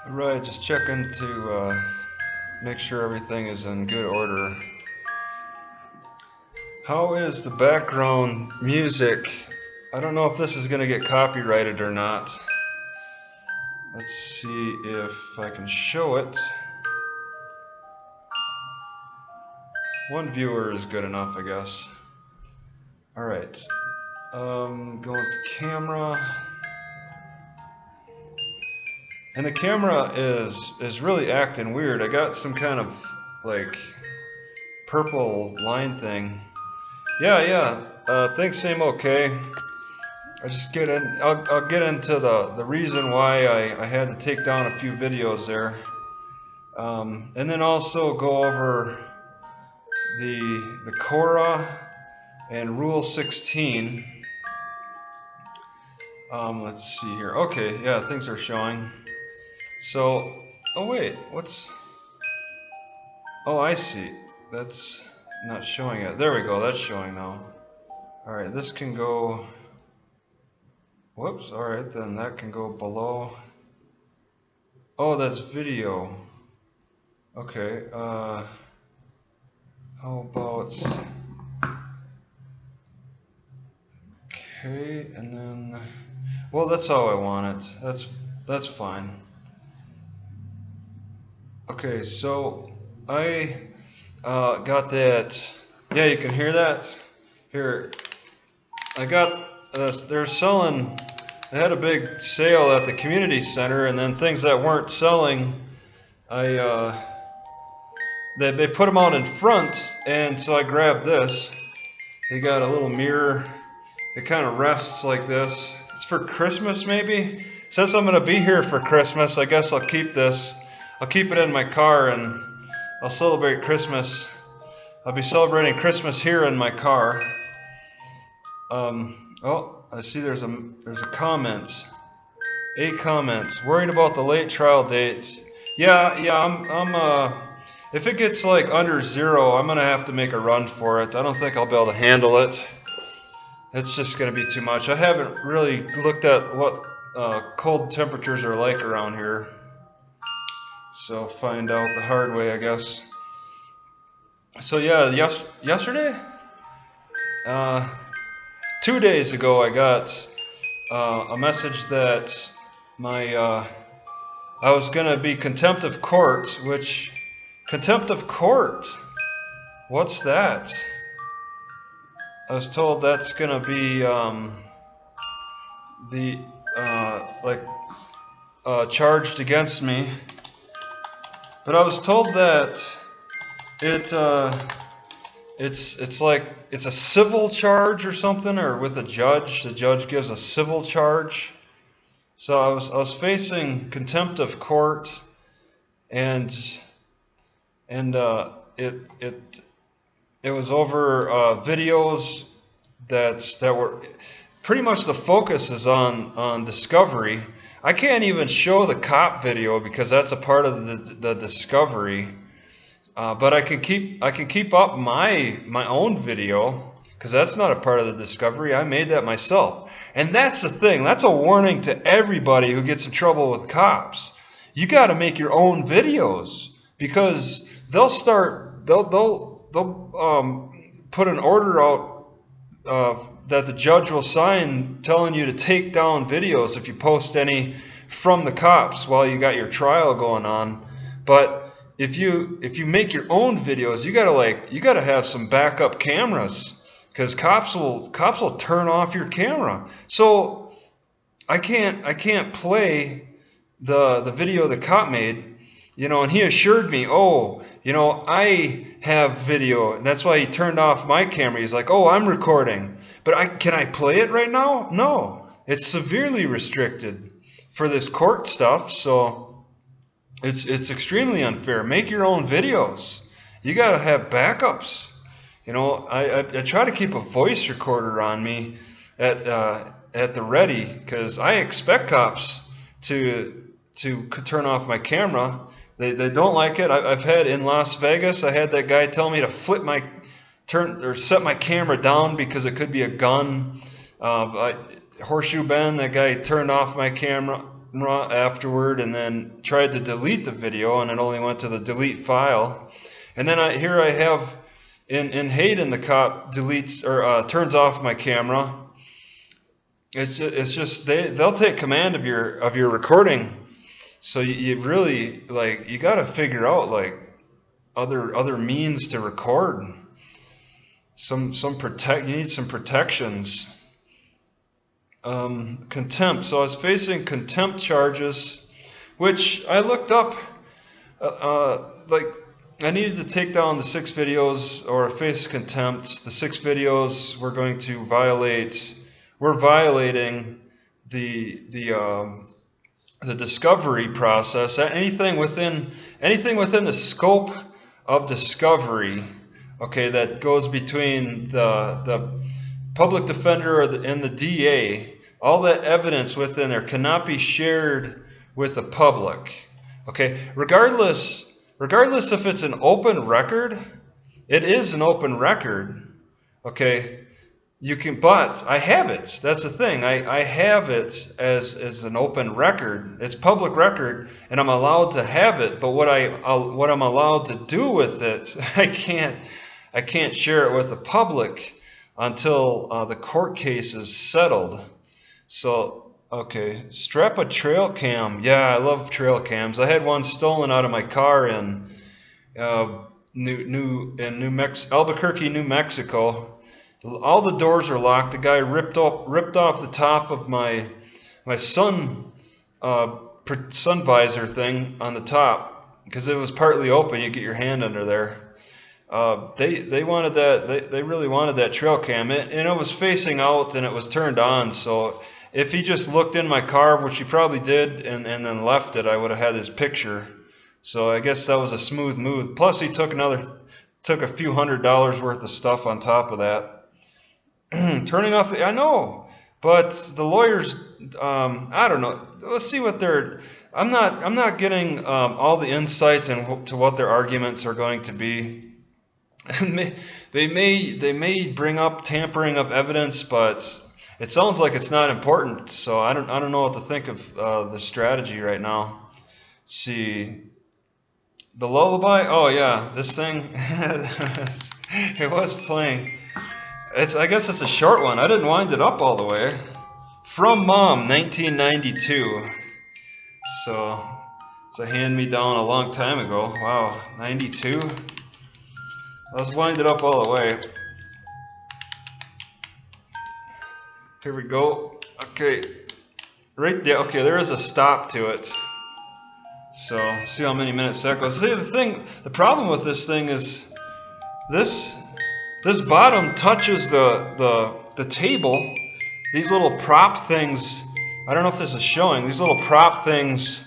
Right, just checking to make sure everything is in good order. How is the background music? I don't know if this is going to get copyrighted or not. Let's see if I can show it. One viewer is good enough, I guess. Alright, going to camera. And the camera is really acting weird. I got some kind of like purple line thing. Things seem okay. I'll get into the reason why I had to take down a few videos there. And then also go over the Kora and Rule 16. Let's see here. Okay, yeah, things are showing. So, oh wait, oh, I see. That's not showing it. There we go, that's showing now. Alright, this can go, whoops, alright, then that can go below. Oh, that's video. Okay, how about, okay, and then, well, that's how I want it. That's fine. Okay, so I got that. Yeah, you can hear that. Here, I got. They're selling. They had a big sale at the community center, and then things that weren't selling, they put them out in front, and so I grabbed this. They got a little mirror. It kind of rests like this. It's for Christmas, maybe. Since I'm going to be here for Christmas, I guess I'll keep this. I'll keep it in my car and I'll celebrate Christmas. I'll be celebrating Christmas here in my car. Oh, I see there's a comment. A comment. Worried about the late trial date. Yeah, I'm if it gets like under 0, I'm gonna have to make a run for it. I don't think I'll be able to handle it. It's just gonna be too much. I haven't really looked at what cold temperatures are like around here. So find out the hard way, I guess. So yeah, yesterday, 2 days ago, I got a message that I was gonna be contempt of court. Which contempt of court? What's that? I was told that's gonna be charged against me. But I was told that it's a civil charge or something, or with a judge. The judge gives a civil charge. So I was facing contempt of court, and it was over videos that were pretty much, the focus is on discovery. I can't even show the cop video because that's a part of the discovery. But I can keep up my own video because that's not a part of the discovery. I made that myself. And that's the thing. That's a warning to everybody who gets in trouble with cops. You got to make your own videos because they'll put an order out that the judge will sign telling you to take down videos if you post any from the cops while you got your trial going on. But if you make your own videos, you gotta have some backup cameras because cops will turn off your camera. So I can't play the video the cop made, and he assured me, I have video, and that's why he turned off my camera. He's like, oh, I'm recording. But can I play it right now? No. It's severely restricted for this court stuff, so it's extremely unfair. Make your own videos. You got to have backups. I try to keep a voice recorder on me at the ready because I expect cops to turn off my camera. They don't like it. I've had in Las Vegas, I had that guy tell me to set my camera down because it could be a gun. Horseshoe Bend, that guy turned off my camera. afterward, and then tried to delete the video, and it only went to the delete file. And then here I have in Hayden, the cop deletes or turns off my camera. It's just they'll take command of your recording. So you really you got to figure out other means to record. You need some protections. Contempt. So I was facing contempt charges, which I looked up. I needed to take down the 6 videos or face contempt. The 6 videos were going to violate. We're violating the discovery process. Anything within the scope of discovery, okay, that goes between the public defender and the DA, all that evidence within there cannot be shared with the public. Okay, regardless if it's an open record, it is an open record. Okay. You can, but I have it. That's the thing. I have it as an open record. It's public record, and I'm allowed to have it. But what I'm allowed to do with it, I can't share it with the public until the court case is settled. So okay, strap a trail cam. Yeah, I love trail cams. I had one stolen out of my car in Albuquerque, New Mexico. All the doors are locked. The guy ripped off the top of my sun visor thing on the top because it was partly open. You get your hand under there. They wanted that. They really wanted that trail cam, and it was facing out and it was turned on. So if he just looked in my car, which he probably did, and then left it, I would have had his picture. So I guess that was a smooth move. Plus he took a few $100s worth of stuff on top of that. Turning off I know, but the lawyers, I don't know. Let's see what they're. I'm not getting all the insights into what their arguments are going to be. They may bring up tampering of evidence, but it sounds like it's not important. So I don't know what to think of the strategy right now. Let's see, the lullaby. Oh yeah, this thing. It was playing. I guess it's a short one. I didn't wind it up all the way. From Mom, 1992. So it's a hand-me-down a long time ago. Wow, 92. Let's wind it up all the way. Here we go. Okay, right there. Okay, there is a stop to it. So see how many minutes that goes. See, the problem with this thing is this bottom touches the table. These little prop things, I don't know if this is showing, these little prop things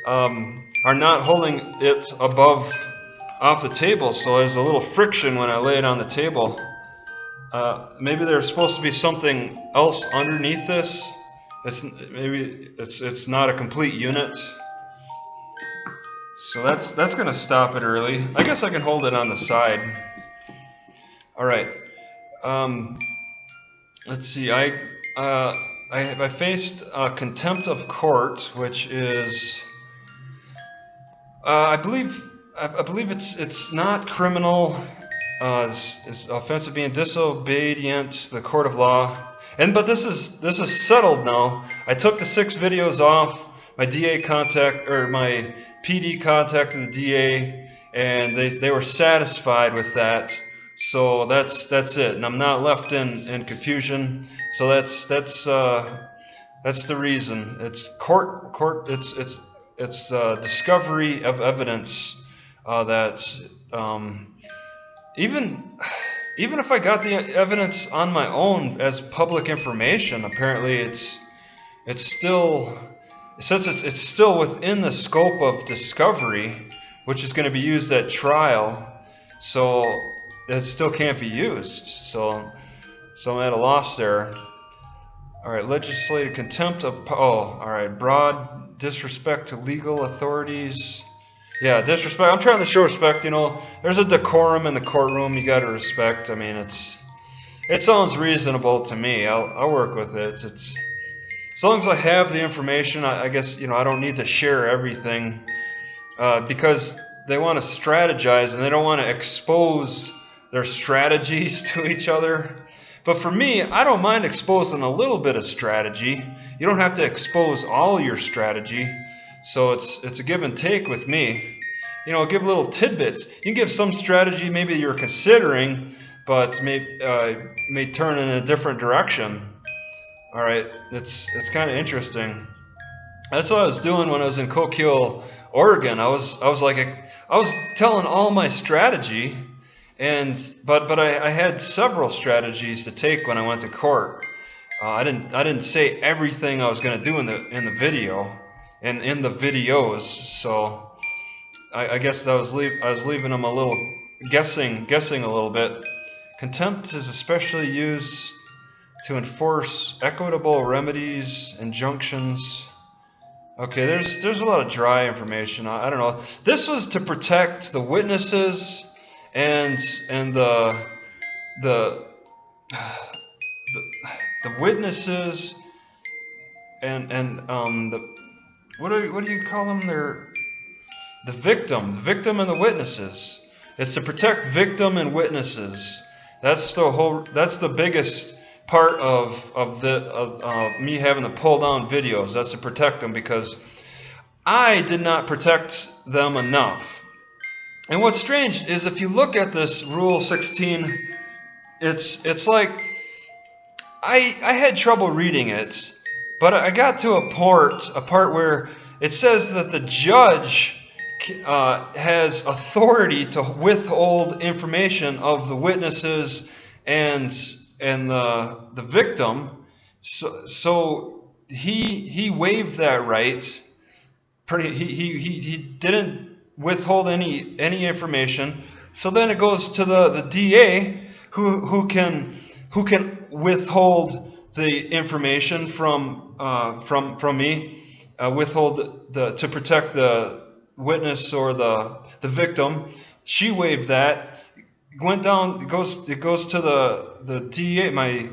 are not holding it off the table, so there's a little friction when I lay it on the table. Maybe there's supposed to be something else underneath this. Maybe it's not a complete unit. So that's going to stop it early. I guess I can hold it on the side. All right. Let's see. I faced contempt of court, which is I believe it's not criminal. It's offensive being disobedient to the court of law. But this is settled now. I took the 6 videos off. My DA my PD contacted the DA, and they were satisfied with that. So that's it, and I'm not left in confusion. So that's the reason. It's court. It's discovery of evidence that even if I got the evidence on my own as public information, apparently it's still, since it's still within the scope of discovery, which is going to be used at trial. So it still can't be used. So I'm at a loss there. All right, legislative contempt of. All right, broad disrespect to legal authorities. Yeah, disrespect. I'm trying to show respect. You know, there's a decorum in the courtroom. You got to respect. I mean, it sounds reasonable to me. I'll work with it. as long as I have the information, I guess, you know, I don't need to share everything, because they want to strategize and they don't want to expose their strategies to each other. But for me, I don't mind exposing a little bit of strategy. You don't have to expose all your strategy. So it's a give and take with me. You know, give little tidbits. You can give some strategy maybe you're considering, but may turn in a different direction. All right, it's kind of interesting. That's what I was doing when I was in Coquille, Oregon. I was telling all my strategy, but I had several strategies to take when I went to court. I didn't say everything I was going to do in the video and in the videos. So I guess I was leaving them a little guessing a little bit. Contempt is especially used to enforce equitable remedies, injunctions. Okay, there's a lot of dry information. I don't know. This was to protect the witnesses and the witnesses and the what do you call them? They're the victim and the witnesses. It's to protect victim and witnesses. That's the biggest part of me having to pull down videos. That's to protect them, because I did not protect them enough. And what's strange is if you look at this Rule 16, it's like I had trouble reading it, but I got to a part where it says that the judge has authority to withhold information of the witnesses and the victim, so he waived that right. He didn't withhold any information. So then it goes to the DA who can withhold the information from me, withhold to protect the witness or the victim. She waived that. Went down. It goes to the DA, my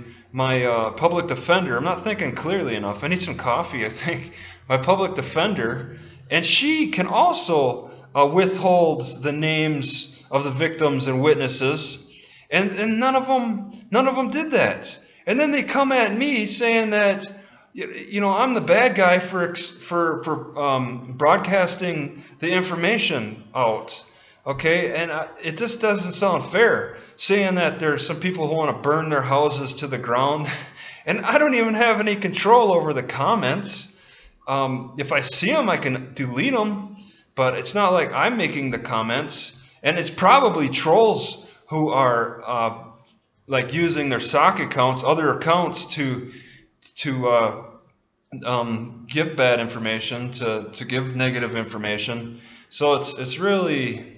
public defender. I'm not thinking clearly enough. I need some coffee, I think. My public defender, and she can also withhold the names of the victims and witnesses, and none of them did that. And then they come at me saying that, you know, I'm the bad guy for broadcasting the information out. Okay, and it just doesn't sound fair, saying that there's some people who want to burn their houses to the ground, and I don't even have any control over the comments. If I see them, I can delete them, but it's not like I'm making the comments, and it's probably trolls who are like using their sock accounts, other accounts to give bad information, to give negative information. So it's really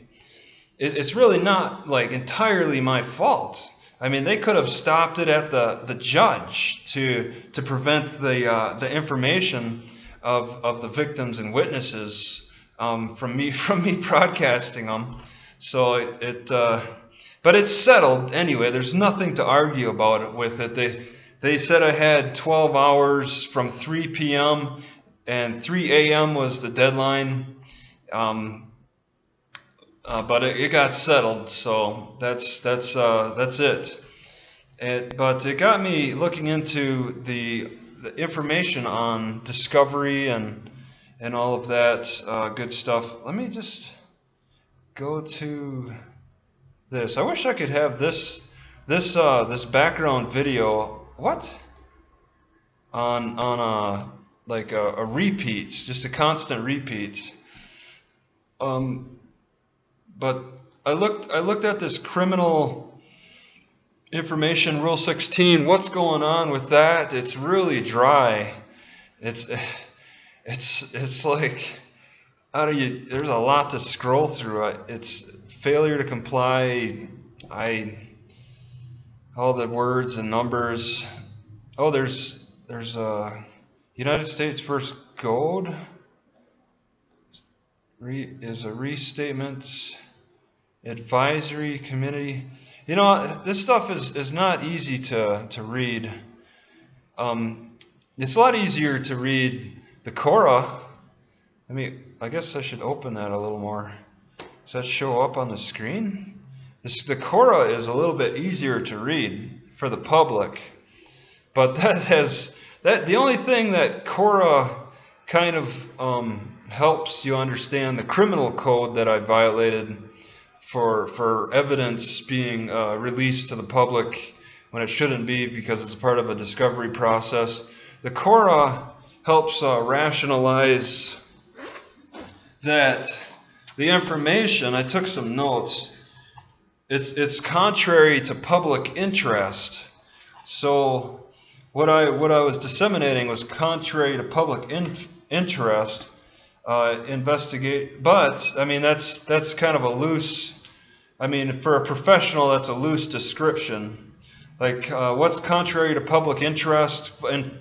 not like entirely my fault. I mean, they could have stopped it at the judge to prevent the information of the victims and witnesses from me broadcasting them. So but it's settled anyway. There's nothing to argue about it with it. They said I had 12 hours from 3 p.m. and 3 a.m. was the deadline. But it got settled, so that's it. But it got me looking into the information on discovery and all of that good stuff. Let me just go to this. I wish I could have this background video. What? On like a repeat, just a constant repeat. But I looked at this criminal information Rule 16. What's going on with that? It's really dry. It's like, how do you? There's a lot to scroll through. It's failure to comply. All the words and numbers. Oh, there's United States First Code. Is a restatement. Advisory committee. You know, this stuff is not easy to read. it's a lot easier to read the Kora. I guess I should open that a little more. Does that show up on the screen? The Kora is a little bit easier to read for the public, but the only thing that Kora kind of helps you understand the criminal code that I violated for evidence being released to the public when it shouldn't be because it's part of a discovery process. The Kora helps rationalize that the information, I took some notes, it's contrary to public interest. So what I was disseminating was contrary to public interest. Investigate, but I mean that's kind of a loose. I mean, for a professional, that's a loose description. Like what's contrary to public interest?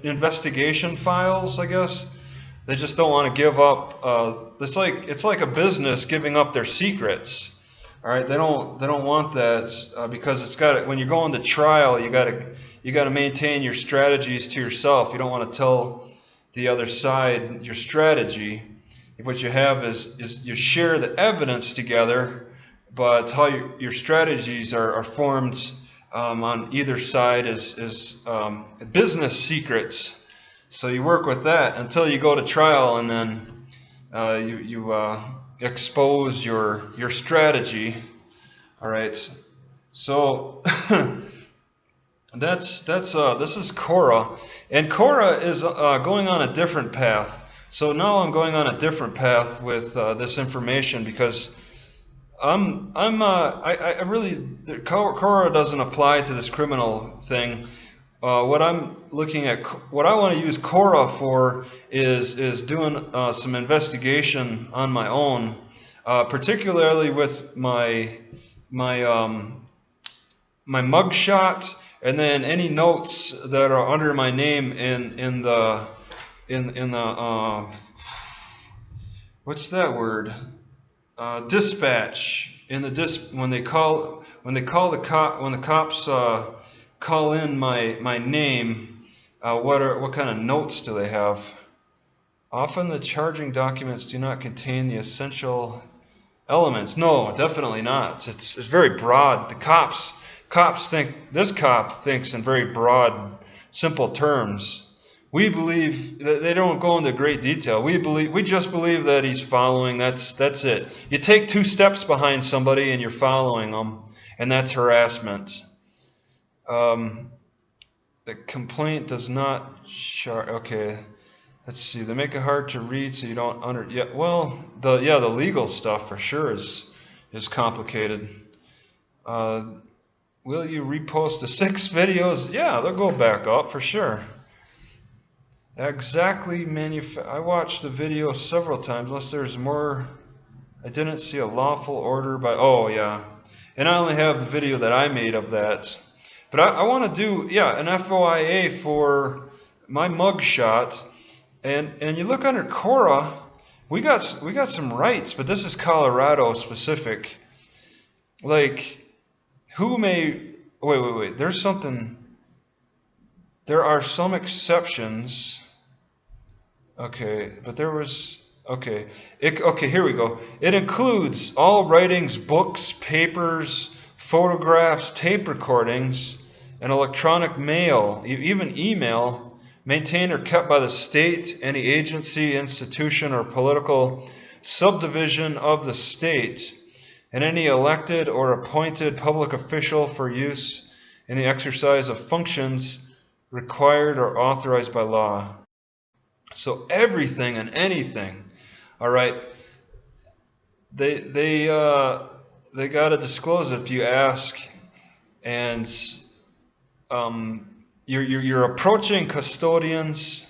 Investigation files, I guess. They just don't want to give up. It's like a business giving up their secrets. All right, they don't want that because it's got when you're going to trial, you got to maintain your strategies to yourself. You don't want to tell the other side your strategy. What you have is you share the evidence together, but how your strategies are formed on either side is business secrets. So you work with that until you go to trial, and then you expose your strategy. All right. So this is Kora, and Kora is going on a different path. So now I'm going on a different path with this information because I really Kora doesn't apply to this criminal thing. What I'm looking at, what I want to use Kora for is doing some investigation on my own, particularly with my mugshot, and then any notes that are under my name in the what's that word? Dispatch. When the cops call in my name, what kind of notes do they have? Often the charging documents do not contain the essential elements. No, definitely not. It's very broad. The cops think, this cop thinks in very broad, simple terms. We believe that they don't go into great detail. We just believe that he's following. That's it. You take 2 steps behind somebody and you're following them, and that's harassment. The complaint does not charge. Okay, let's see. They make it hard to read, so you don't under. Yeah, well, the legal stuff for sure is complicated. Will you repost the 6 videos? Yeah, they'll go back up for sure. Exactly. I watched the video several times. Unless there's more. I didn't see a lawful order by. Oh yeah, and I only have the video that I made of that. But I want to do an FOIA for my mugshot, and you look under Kora, we got some rights, but this is Colorado specific. Like, who may wait? There's something. There are some exceptions. Okay, but there was. Okay, here we go. It includes all writings, books, papers, photographs, tape recordings, and electronic mail, even email, maintained or kept by the state, any agency, institution, or political subdivision of the state, and any elected or appointed public official for use in the exercise of functions required or authorized by law. So everything and anything. All right. They got to disclose it if you ask, and you're approaching custodians.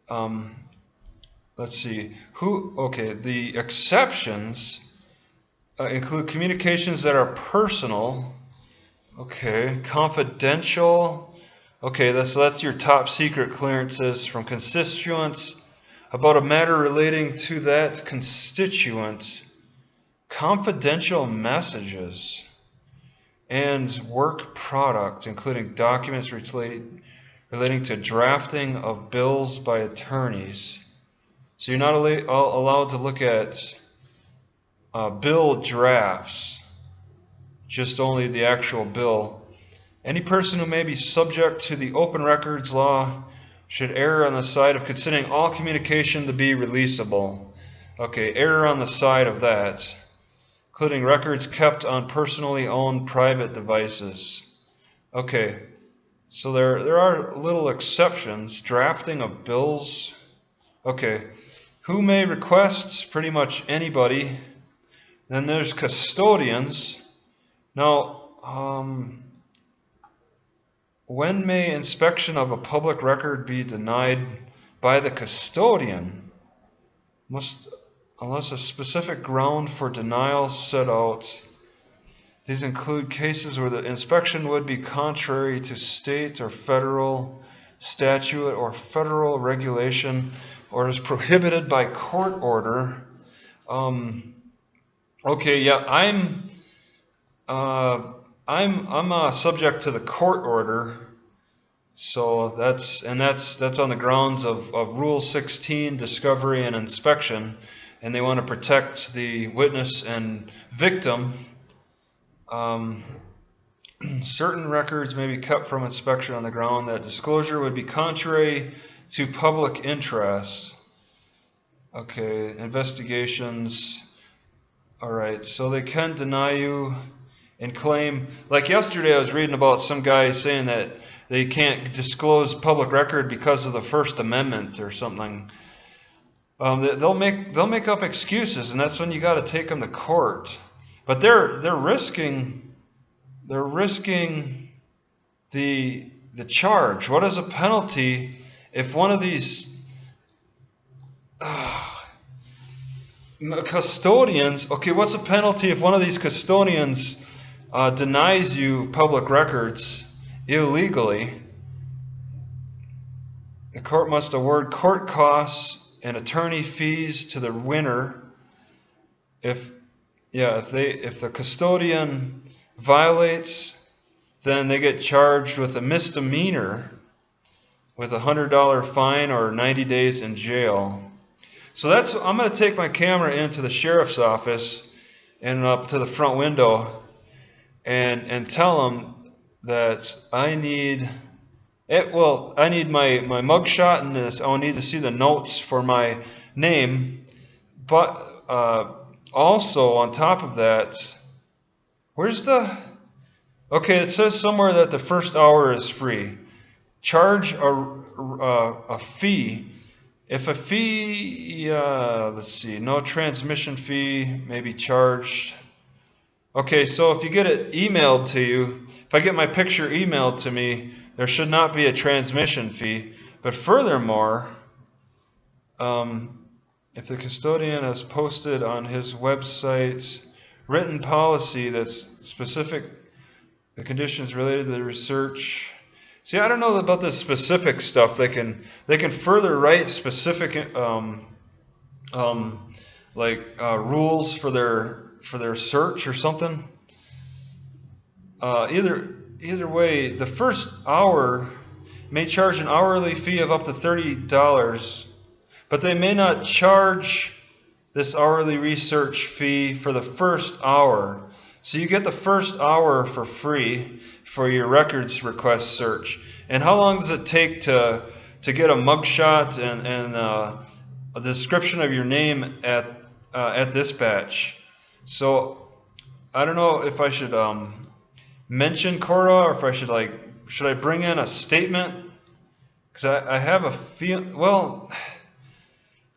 Let's see who. Okay, the exceptions include communications that are personal. Okay, confidential. Okay, that's your top secret clearances from constituents about a matter relating to that constituent, confidential messages, and work product, including documents relating to drafting of bills by attorneys. So you're not allowed to look at bill drafts, just only the actual bill. Any person who may be subject to the open records law should err on the side of considering all communication to be releasable. Okay, err on the side of that, including records kept on personally owned private devices. Okay, so there are little exceptions. Drafting of bills. Okay, who may request? Pretty much anybody. Then there's custodians. Now, when may inspection of a public record be denied by the custodian? Unless a specific ground for denial set out. These include cases where the inspection would be contrary to state or federal statute or federal regulation, or is prohibited by court order. Okay, yeah, I'm subject to the court order, so that's on the grounds of Rule 16, discovery and inspection, and they want to protect the witness and victim. Certain records may be kept from inspection on the ground that disclosure would be contrary to public interest. Okay, investigations. All right, so they can deny you and claim, like yesterday I was reading about some guy saying that they can't disclose public record because of the First Amendment or something. They'll make up excuses, and that's when you got to take them to court. But they're risking the charge. What is a penalty if one of these custodians? Okay, what's a penalty if one of these custodians denies you public records illegally? The court must award court costs and attorney fees to the winner. If the custodian violates, then they get charged with a misdemeanor with a $100 fine or 90 days in jail. So I'm going to take my camera into the sheriff's office and up to the front window and tell them that I need my mugshot in this. I'll need to see the notes for my name, but also on top of that, okay, it says somewhere that the first hour is free. Charge a fee. If a fee, let's see, no transmission fee may be charged. Okay, so if you get it emailed to you, if I get my picture emailed to me, there should not be a transmission fee. But furthermore, if the custodian has posted on his website written policy that's specific, the conditions related to the research. See, I don't know about the specific stuff. They can further write specific rules for their search or something. Either way, the first hour may charge an hourly fee of up to $30, but they may not charge this hourly research fee for the first hour. So you get the first hour for free for your records request search. And how long does it take to get a mugshot and a description of your name at dispatch? So I don't know if I should mention Kora, or if I should I bring in a statement? Because I have a feel. Well,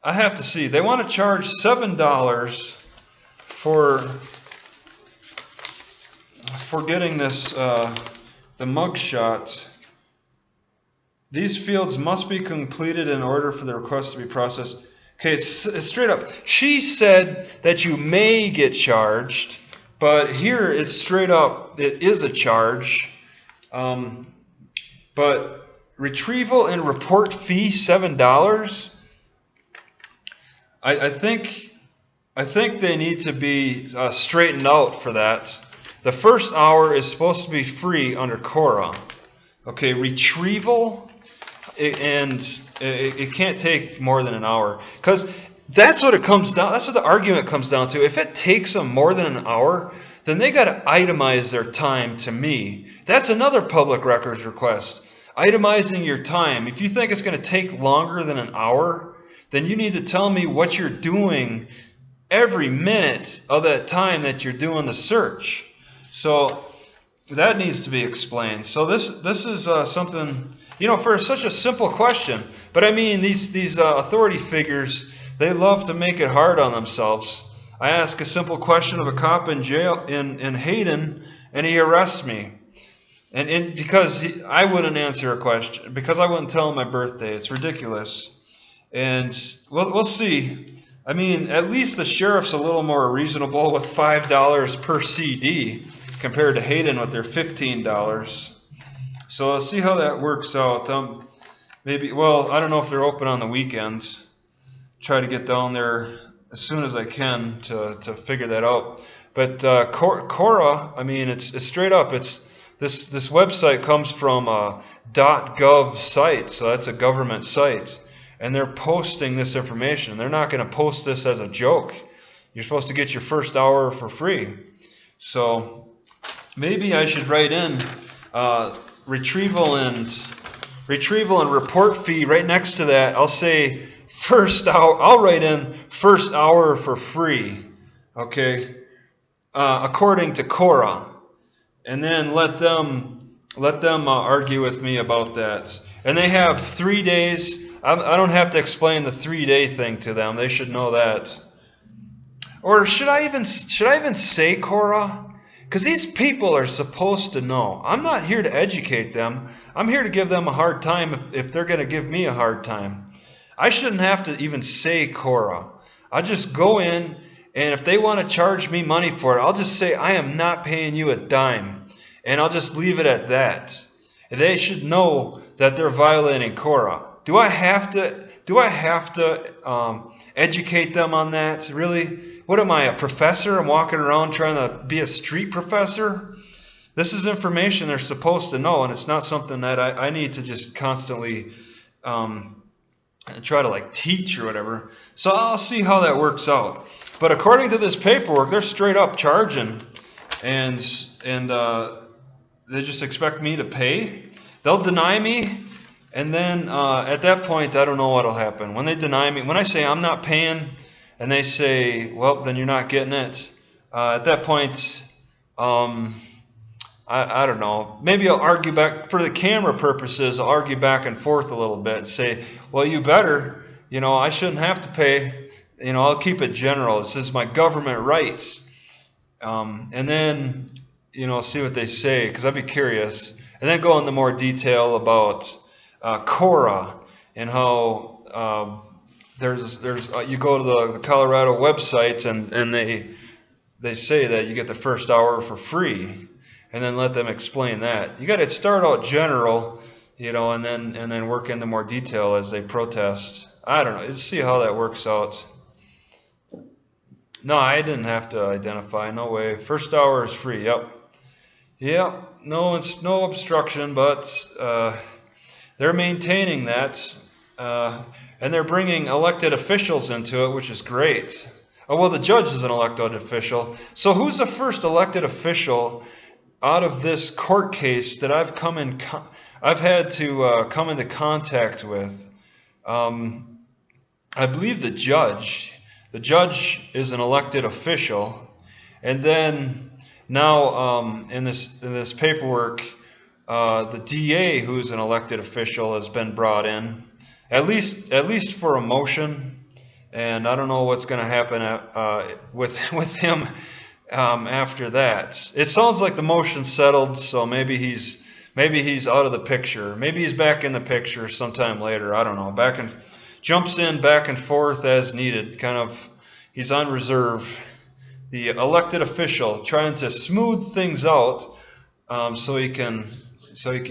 I have to see. They want to charge $7 for getting this the mugshot. These fields must be completed in order for the request to be processed. Okay, it's straight up. She said that you may get charged, but here it's straight up. It is a charge. But retrieval and report fee $7. I think they need to be straightened out for that. The first hour is supposed to be free under Kora. Okay, retrieval it can't take more than an hour, because that's what it comes down. That's what the argument comes down to. If it takes them more than an hour, then they got to itemize their time to me. That's another public records request. Itemizing your time. If you think it's going to take longer than an hour, then you need to tell me what you're doing every minute of that time that you're doing the search. So that needs to be explained. So this is something, for such a simple question. But I mean, these authority figures, they love to make it hard on themselves. I ask a simple question of a cop in jail in Hayden, and he arrests me. And because I wouldn't answer a question, because I wouldn't tell him my birthday. It's ridiculous. And we'll see. I mean, at least the sheriff's a little more reasonable with $5 per CD compared to Hayden with their $15. So let's see how that works out. Maybe, well, I don't know if they're open on the weekends. Try to get down there as soon as I can to figure that out. But Kora, I mean, it's straight up. It's this website comes from a .gov site, so that's a government site, and they're posting this information. They're not going to post this as a joke. You're supposed to get your first hour for free. So maybe I should write in retrieval and report fee right next to that. I'll say first hour. I'll write in first hour for free. Okay, according to Kora. And then let them argue with me about that. And they have 3 days. I don't have to explain the 3-day thing to them. They should know that. Or should I even say Kora? Because these people are supposed to know. I'm not here to educate them. I'm here to give them a hard time if they're going to give me a hard time. I shouldn't have to even say Kora. I just go in, and if they want to charge me money for it, I'll just say I am not paying you a dime. And I'll just leave it at that. They should know that they're violating Kora. Do I have to educate them on that? Really? What am I, a professor? I'm walking around trying to be a street professor? This is information they're supposed to know, and it's not something that I need to just constantly try to teach or whatever. So I'll see how that works out. But according to this paperwork, they're straight up charging, and they just expect me to pay. They'll deny me, and then at that point, I don't know what'll happen. When they deny me, when I say I'm not paying, and they say, well, then you're not getting it. At that point, I don't know. Maybe I'll argue back, for the camera purposes, I'll argue back and forth a little bit and say, well, you better, I shouldn't have to pay. I'll keep it general. This is my government rights. And then, see what they say, because I'd be curious. And then go into more detail about Kora and how there's you go to the Colorado websites and they say that you get the first hour for free, and then let them explain that. You got to start out general, and then work into more detail as they protest. I don't know. Let's see how that works out. No, I didn't have to identify. No way. First hour is free. Yep. No, it's no obstruction, but they're maintaining that, and they're bringing elected officials into it, which is great. Oh, well, the judge is an elected official. So who's the first elected official out of this court case that I've had to come into contact with? I believe the judge. The judge is an elected official, and then now in this paperwork, the DA, who's an elected official, has been brought in, at least for a motion. And I don't know what's going to happen with him after that. It sounds like the motion's settled, so maybe he's out of the picture. Maybe he's back in the picture sometime later. I don't know. Jumps in back and forth as needed. Kind of, he's on reserve. The elected official trying to smooth things out so he can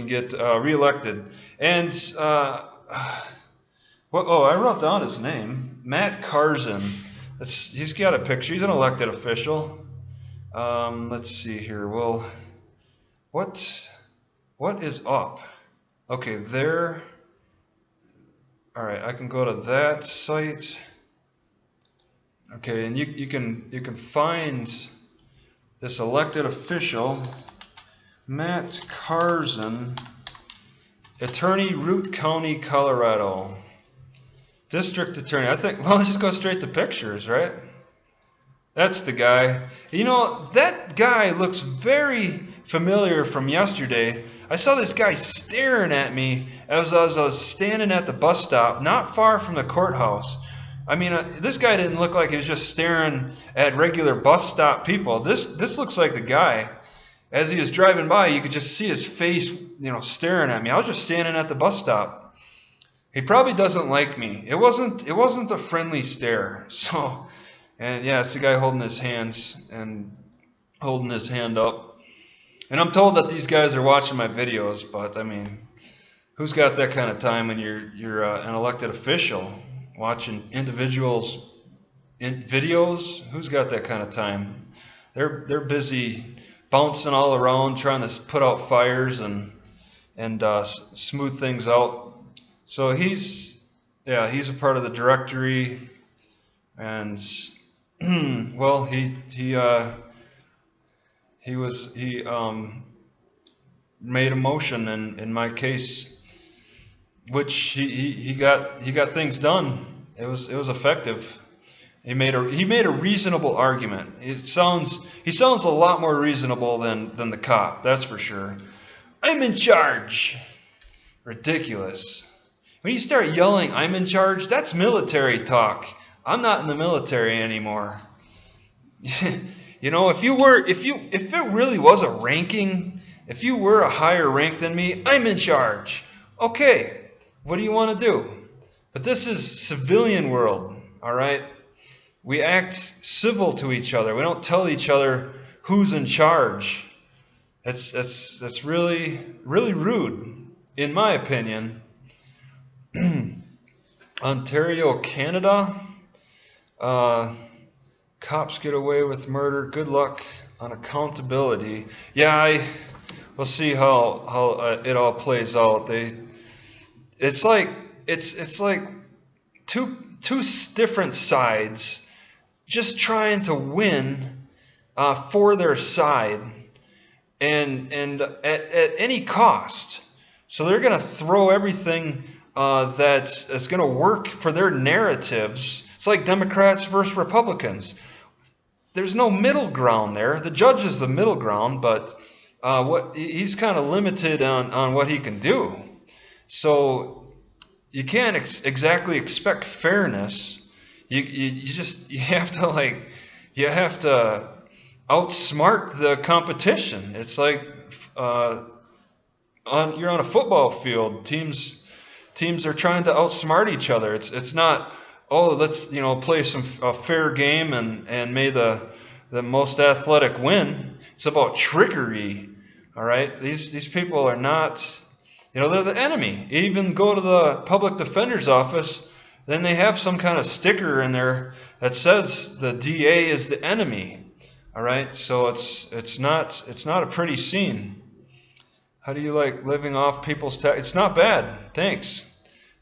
get reelected. And I wrote down his name, Matt Karzen. He's got a picture. He's an elected official. Let's see here. Well, what is up? Okay, there All right, I can go to that site. Okay, and you can find this elected official, Matt Karzen, attorney, Routt County, Colorado, district attorney. I think, well, let's just go straight to pictures, right? That's the guy. You know, that guy looks very familiar from yesterday. I saw this guy staring at me as I was standing at the bus stop, not far from the courthouse. I mean, this guy didn't look like he was just staring at regular bus stop people. This looks like the guy. As he was driving by, you could just see his face, you know, staring at me. I was just standing at the bus stop. He probably doesn't like me. It wasn't a friendly stare. So, and yeah, it's the guy holding his hands and holding his hand up. And I'm told that these guys are watching my videos, but I mean, who's got that kind of time when you're an elected official watching individuals in videos? Who's got that kind of time? They're busy bouncing all around, trying to put out fires and smooth things out. So he's a part of the directory, and well, he made a motion in my case, which he got things done. It was effective. He made a reasonable argument. He sounds a lot more reasonable than the cop, that's for sure. I'm in charge. Ridiculous. When you start yelling, "I'm in charge," that's military talk. I'm not in the military anymore. You know, if it really was a ranking, if you were a higher rank than me, I'm in charge. Okay, what do you want to do? But this is civilian world, all right? We act civil to each other. We don't tell each other who's in charge. That's really rude, in my opinion. Ontario, Canada. Cops get away with murder. Good luck on accountability. Yeah, we'll see how it all plays out. It's like two different sides just trying to win for their side, and at any cost. So they're going to throw everything that's going to work for their narratives. It's like Democrats versus Republicans. There's no middle ground there. The judge is the middle ground, but he's kind of limited on what he can do. So you can't exactly expect fairness. You have to outsmart the competition. It's like you're on a football field. Teams are trying to outsmart each other. It's not, oh, let's play a fair game and may the most athletic win. It's about trickery. All right, these people are not, they're the enemy. You even go to the public defender's office, then they have some kind of sticker in there that says the DA is the enemy. All right, so it's not a pretty scene. How do you like living off people's tax? It's not bad, thanks.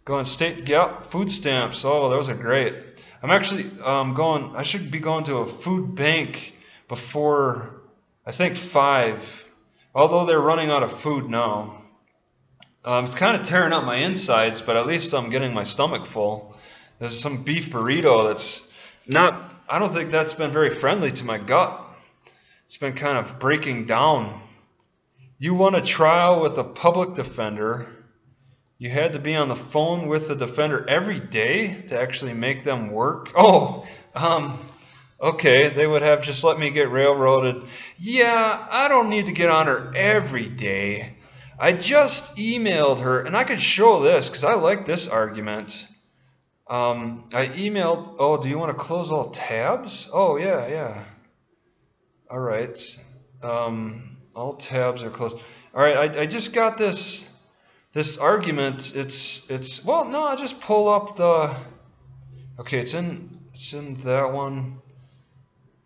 Going food stamps. Oh, those are great. I'm actually I should be going to a food bank before, I think, 5. Although they're running out of food now. It's kind of tearing up my insides, but at least I'm getting my stomach full. There's some beef burrito that's not, I don't think that's been very friendly to my gut. It's been kind of breaking down. You won a trial with a public defender. You had to be on the phone with the defender every day to actually make them work. Oh, okay, they would have just let me get railroaded. Yeah, I don't need to get on her every day. I just emailed her, and I could show this because I like this argument. I emailed, oh, do you want to close all tabs? Oh, yeah. All right. All tabs are closed. All right, I just got this argument. Well, no, I just pull up the, okay, it's in that one.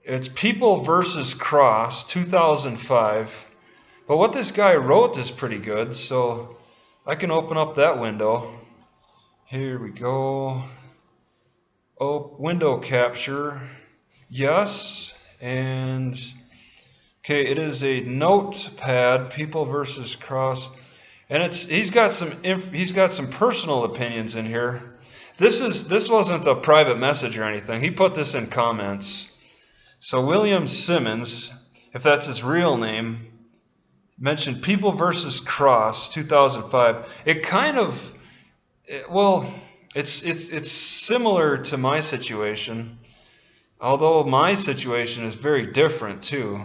It's People versus Cross, 2005. But what this guy wrote is pretty good, so I can open up that window. Here we go. Oh, window capture. Yes. And okay, it is a notepad. People versus Cross, and he's got some personal opinions in here. This wasn't a private message or anything. He put this in comments. So William Simmons, if that's his real name, mentioned People versus Cross 2005. It kind of, well, it's similar to my situation, although my situation is very different too.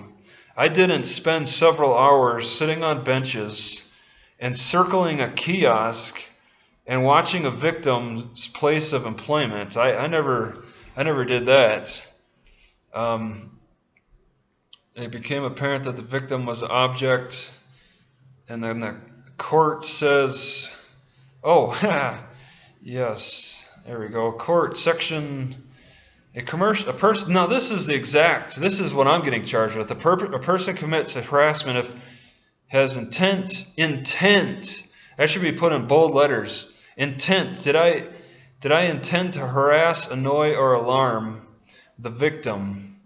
I didn't spend several hours sitting on benches and circling a kiosk and watching a victim's place of employment. I never did that. It became apparent that the victim was an object, and then the court says, oh, yes, there we go. Court section, a person. Now this is what I'm getting charged with. A person commits harassment if has intent. That should be put in bold letters. Intent. Did I intend to harass, annoy, or alarm the victim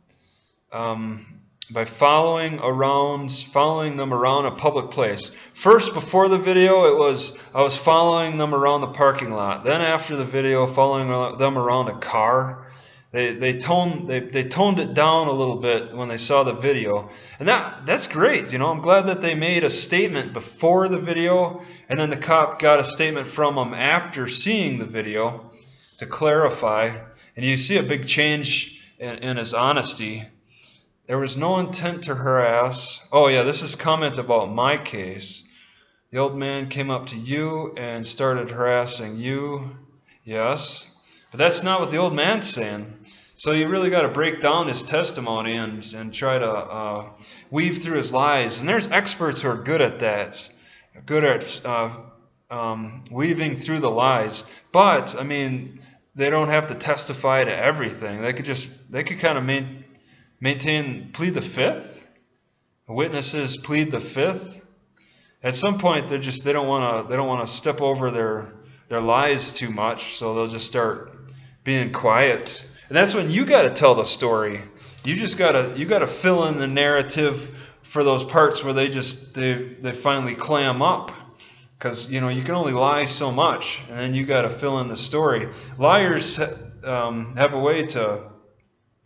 by following them around a public place? First, before the video, I was following them around the parking lot. Then after the video, following them around a car. They toned it down a little bit when they saw the video, and that's great. I'm glad that they made a statement before the video, and then the cop got a statement from him after seeing the video to clarify. And you see a big change in his honesty. There was no intent to harass. Oh yeah, this is comment about my case. The old man came up to you and started harassing you. Yes. But that's not what the old man's saying. So you really got to break down his testimony and try to weave through his lies. And there's experts who are good at that, good at weaving through the lies. But I mean, they don't have to testify to everything. They could kind of plead the fifth. Witnesses plead the fifth. At some point, they don't want to step over their lies too much, so they'll just start being quiet. And that's when you got to tell the story. You got to fill in the narrative for those parts where they finally clam up, because you can only lie so much, and then you got to fill in the story. Liars have a way to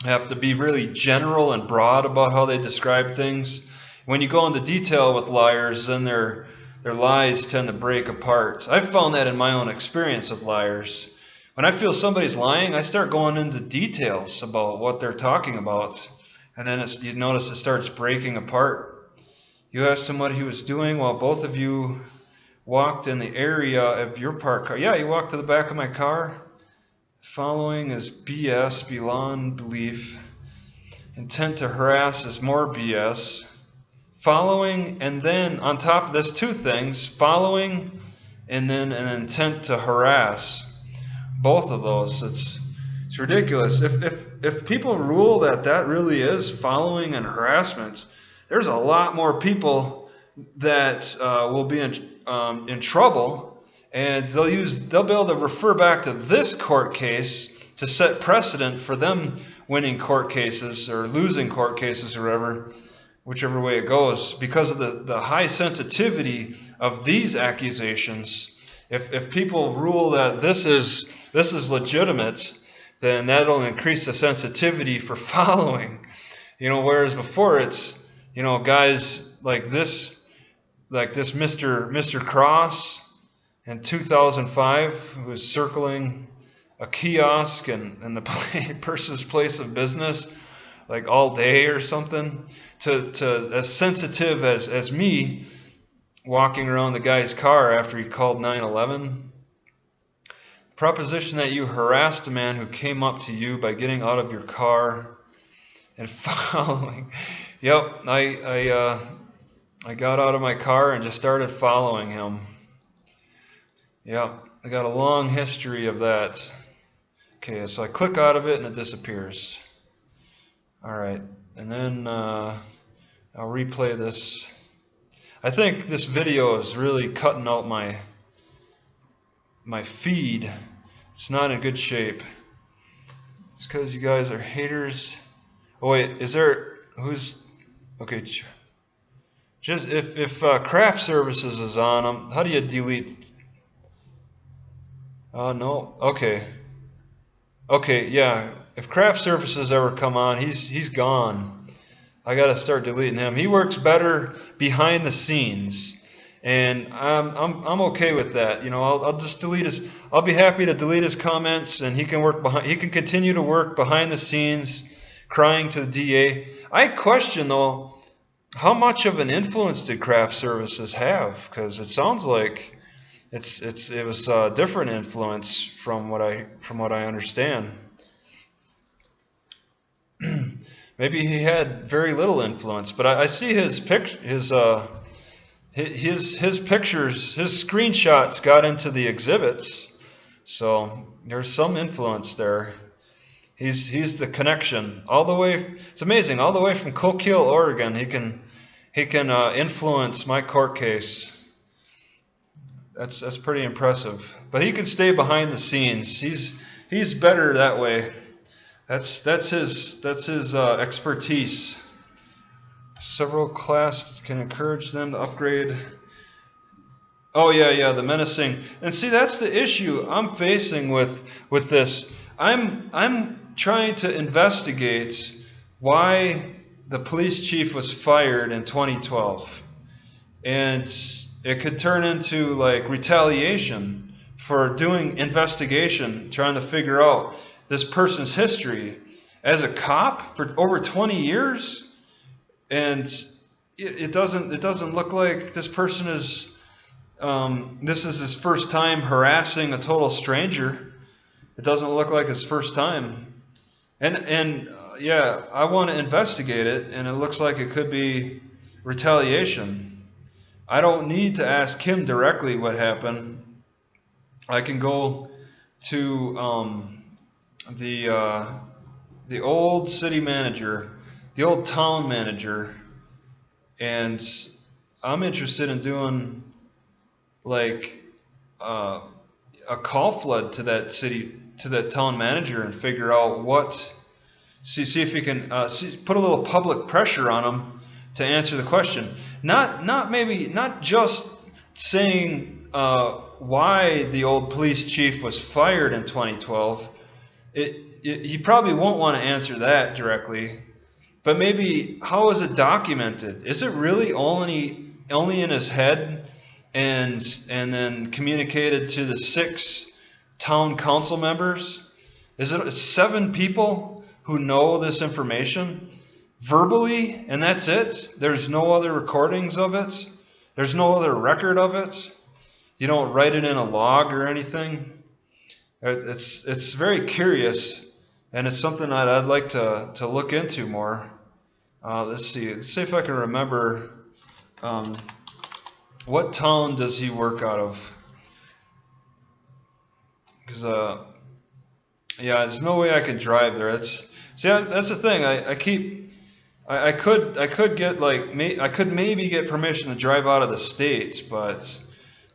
have to be really general and broad about how they describe things. When you go into detail with liars, then their lies tend to break apart. I've found that in my own experience with liars. When I feel somebody's lying, I start going into details about what they're talking about. And then you notice it starts breaking apart. You asked him what he was doing while both of you walked in the area of your parked car. Yeah, he walked to the back of my car. Following is BS, beyond belief. Intent to harass is more BS. Following, and then on top of this, two things. Following and then an intent to harass. Both of those. It's ridiculous. If people rule that really is following and harassment, there's a lot more people that will be in trouble, and they'll be able to refer back to this court case to set precedent for them winning court cases or losing court cases or whichever way it goes, because of the high sensitivity of these accusations. If people rule that this is legitimate, then that'll increase the sensitivity for following. Whereas before it's guys like this Mr. Cross in 2005 who was circling a kiosk and the person's place of business like all day or something, to as sensitive as me walking around the guy's car after he called 911. Proposition that you harassed a man who came up to you by getting out of your car and following. Yep, I got out of my car and just started following him. Yep, I got a long history of that. Okay, so I click out of it and it disappears. All right, and then I'll replay this. I think this video is really cutting out my my feed. It's not in good shape. It's because you guys are haters. Oh wait, is there who's okay? Just if craft services is on, how do you delete? No. Okay. Okay, yeah. If craft services ever come on, he's gone. I gotta start deleting him. He works better behind the scenes, and I'm okay with that. You know, I'll just delete his. I'll be happy to delete his comments, and he can work behind. He can continue to work behind the scenes, crying to the DA. I question though, how much of an influence did craft services have? Because it sounds like it was a different influence from what I understand. Maybe he had very little influence, but I see his pictures, his screenshots got into the exhibits, so there's some influence there. He's the connection all the way. It's amazing, all the way from Coquille, Oregon. He can influence my court case. That's pretty impressive. But he can stay behind the scenes. He's better that way. That's his expertise. Several classes can encourage them to upgrade. Oh yeah, the menacing. And see, that's the issue I'm facing with this. I'm trying to investigate why the police chief was fired in 2012, and it could turn into like retaliation for doing investigation, trying to figure out this person's history as a cop for over 20 years, and it doesn't look like this person is this is his first time harassing a total stranger. It doesn't look like his first time, and yeah, I want to investigate it, and it looks like it could be retaliation. I don't need to ask him directly what happened. I can go to the old city manager, the old town manager, and I'm interested in doing like a call flood to that town manager and figure out what. See if we can put a little public pressure on him to answer the question. Not just saying why the old police chief was fired in 2012. He probably won't want to answer that directly, but maybe how is it documented? Is it really only in his head and then communicated to the 6 town council members? Is it 7 people who know this information verbally, and that's it? There's no other recordings of it. There's no other record of it. You don't write it in a log or anything. It's very curious, and it's something that I'd like to look into more. Let's see if I can remember. What town does he work out of? Because yeah, there's no way I could drive there. That's the thing. I could maybe get permission to drive out of the state, but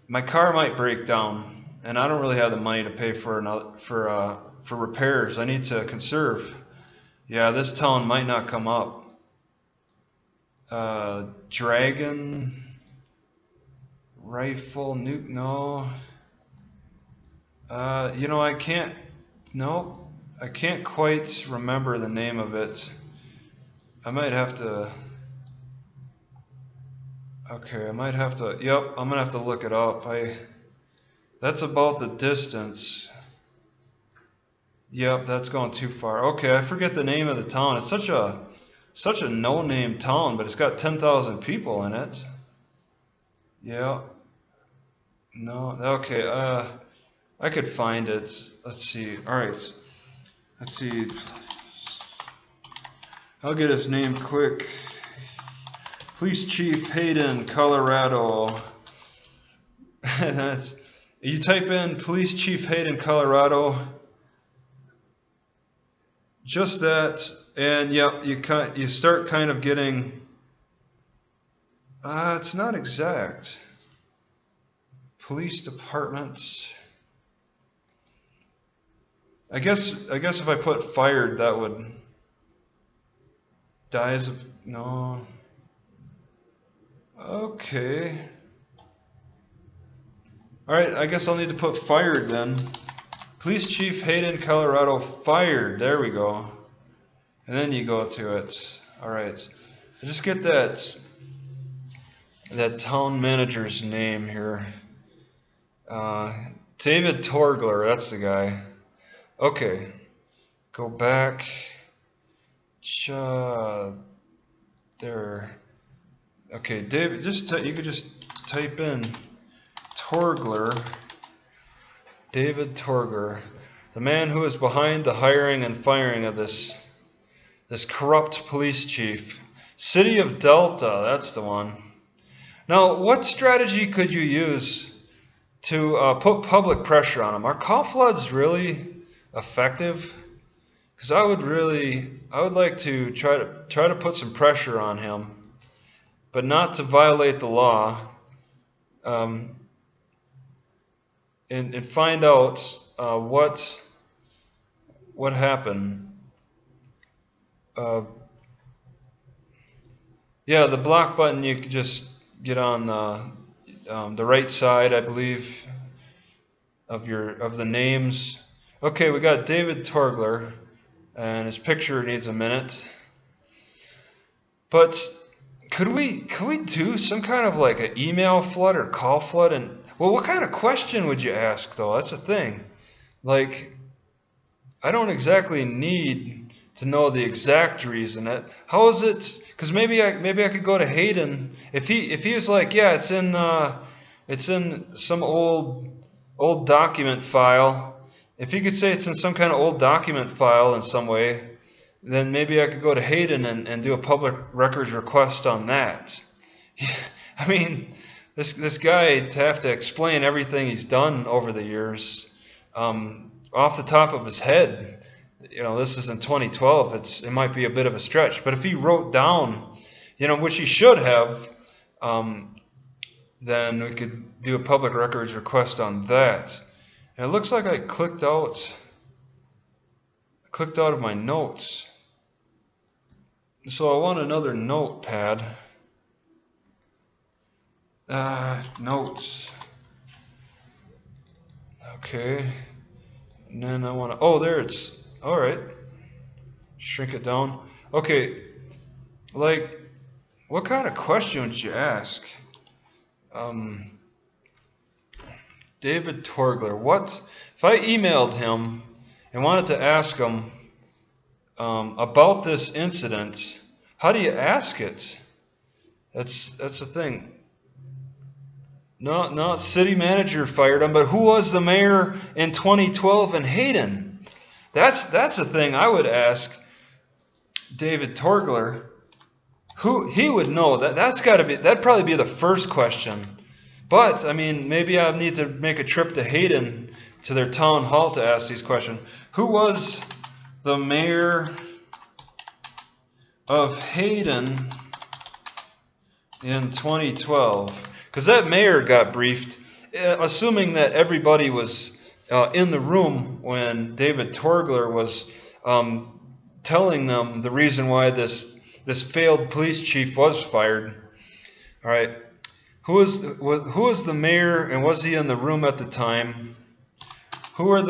my car might break down, and I don't really have the money to pay for repairs. I need to conserve. Yeah, this town might not come up. Dragon rifle nuke. No. You know, I can't. Nope. I can't quite remember the name of it. I might have to. Okay, I might have to. Yep, I'm gonna have to look it up. That's about the distance. Yep, that's going too far. Okay, I forget the name of the town. It's such a no-name town, but it's got 10,000 people in it. Yeah. No. Okay. I could find it. Let's see. All right. Let's see. I'll get his name quick. Police Chief Hayden, Colorado. You type in Police Chief Hayden, Colorado. Just that, and yeah, you start kind of getting. It's not exact. Police Department. I guess if I put fired, that would dies of no. Okay. All right. I guess I'll need to put fired then. Police Chief Hayden, Colorado, fired. There we go. And then you go to it. All right. I just get that town manager's name here. David Torgler. That's the guy. Okay. Go back. There. Okay, David. You could just type in Torgler. David Torgler, the man who is behind the hiring and firing of this corrupt police chief. City of Delta, that's the one. Now, what strategy could you use to put public pressure on him? Are call floods really effective? Because I would like to try to put some pressure on him, but not to violate the law. And find out what happened. Yeah, the block button, you could just get on the right side, I believe, of the names. Okay, we got David Torgler, and his picture needs a minute. But could we do some kind of like an email flood or call flood? And well, what kind of question would you ask, though? That's the thing. Like, I don't exactly need to know the exact reason. How is it? Because maybe I could go to Hayden if he was like, yeah, it's in some old document file. If he could say it's in some kind of old document file in some way, then maybe I could go to Hayden and do a public records request on that. I mean, this guy, to have to explain everything he's done over the years off the top of his head, this is in 2012. It might be a bit of a stretch, but if he wrote down, which he should have, then we could do a public records request on that. And it looks like I clicked out of my notes. So I want another notepad. Notes. Okay. And then I want to, oh, there it's, all right. Shrink it down. Okay. Like, what kind of question would you ask? David Torgler. What if I emailed him and wanted to ask him about this incident? How do you ask it? That's the thing. Not city manager fired him, but who was the mayor in 2012 in Hayden? That's the thing I would ask David Torgler. Who he would know that'd probably be the first question. But I mean, maybe I need to make a trip to Hayden to their town hall to ask these questions. Who was the mayor of Hayden in 2012? Because that mayor got briefed, assuming that everybody was in the room when David Torgler was telling them the reason why this failed police chief was fired. All right, who was the mayor, and was he in the room at the time? Who were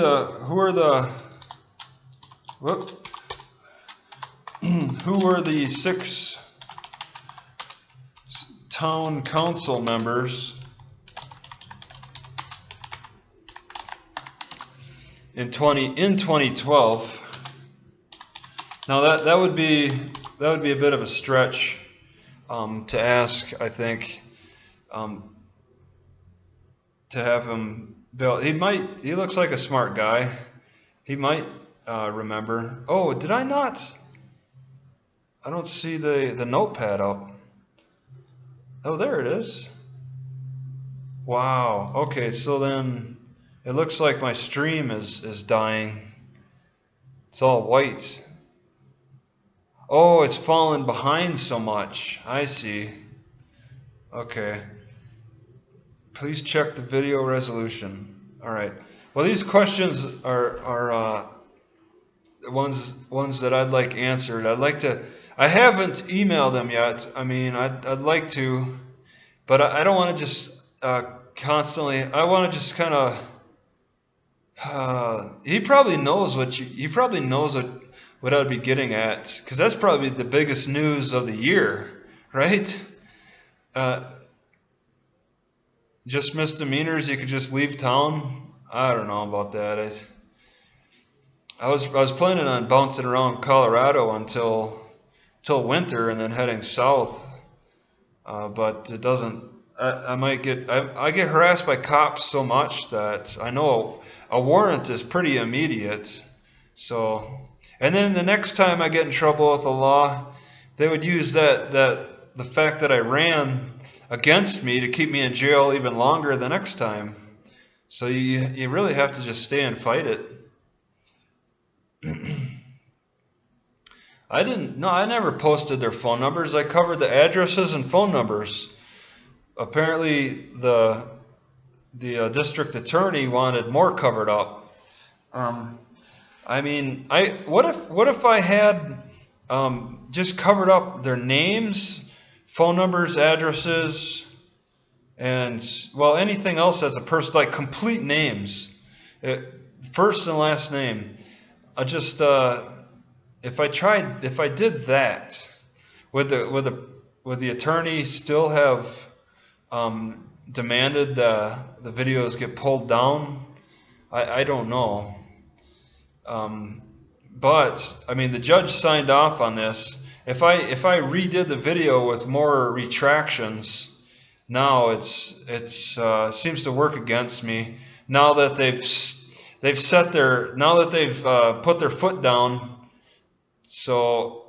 the 6 town council members in 2012? Now that would be a bit of a stretch to ask, I think, to have him build. He looks like a smart guy. He might remember. Oh, did I not? I don't see the notepad up. Oh, there it is. Wow. Okay, so then it looks like my stream is dying. It's all white. Oh, it's fallen behind so much. I see. Okay. Please check the video resolution. All right. Well, these questions are ones that I'd like answered. I'd like to. I haven't emailed him yet. I mean, I'd like to, but I don't want to just constantly. I want to just kind of. He probably knows he probably knows what I'd be getting at, because that's probably the biggest news of the year, right? Just misdemeanors, you could just leave town. I don't know about that. I was planning on bouncing around Colorado until winter and then heading south, but it doesn't. I get harassed by cops so much that I know a warrant is pretty immediate. So, and then the next time I get in trouble with the law, they would use the fact that I ran against me to keep me in jail even longer the next time. So you really have to just stay and fight it. I never posted their phone numbers. I covered the addresses and phone numbers. Apparently the district attorney wanted more covered up. I mean, what if I had just covered up their names, phone numbers, addresses, and well, anything else that's a person, like complete names, first and last name. I just if I did that, would the attorney still have demanded the videos get pulled down? I don't know. But I mean, the judge signed off on this. If I redid the video with more retractions, now it seems to work against me. Now that they've put their foot down. So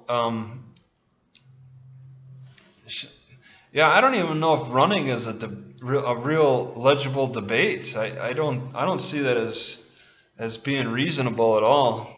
yeah, I don't even know if running is a real legible debate. I don't see that as being reasonable at all.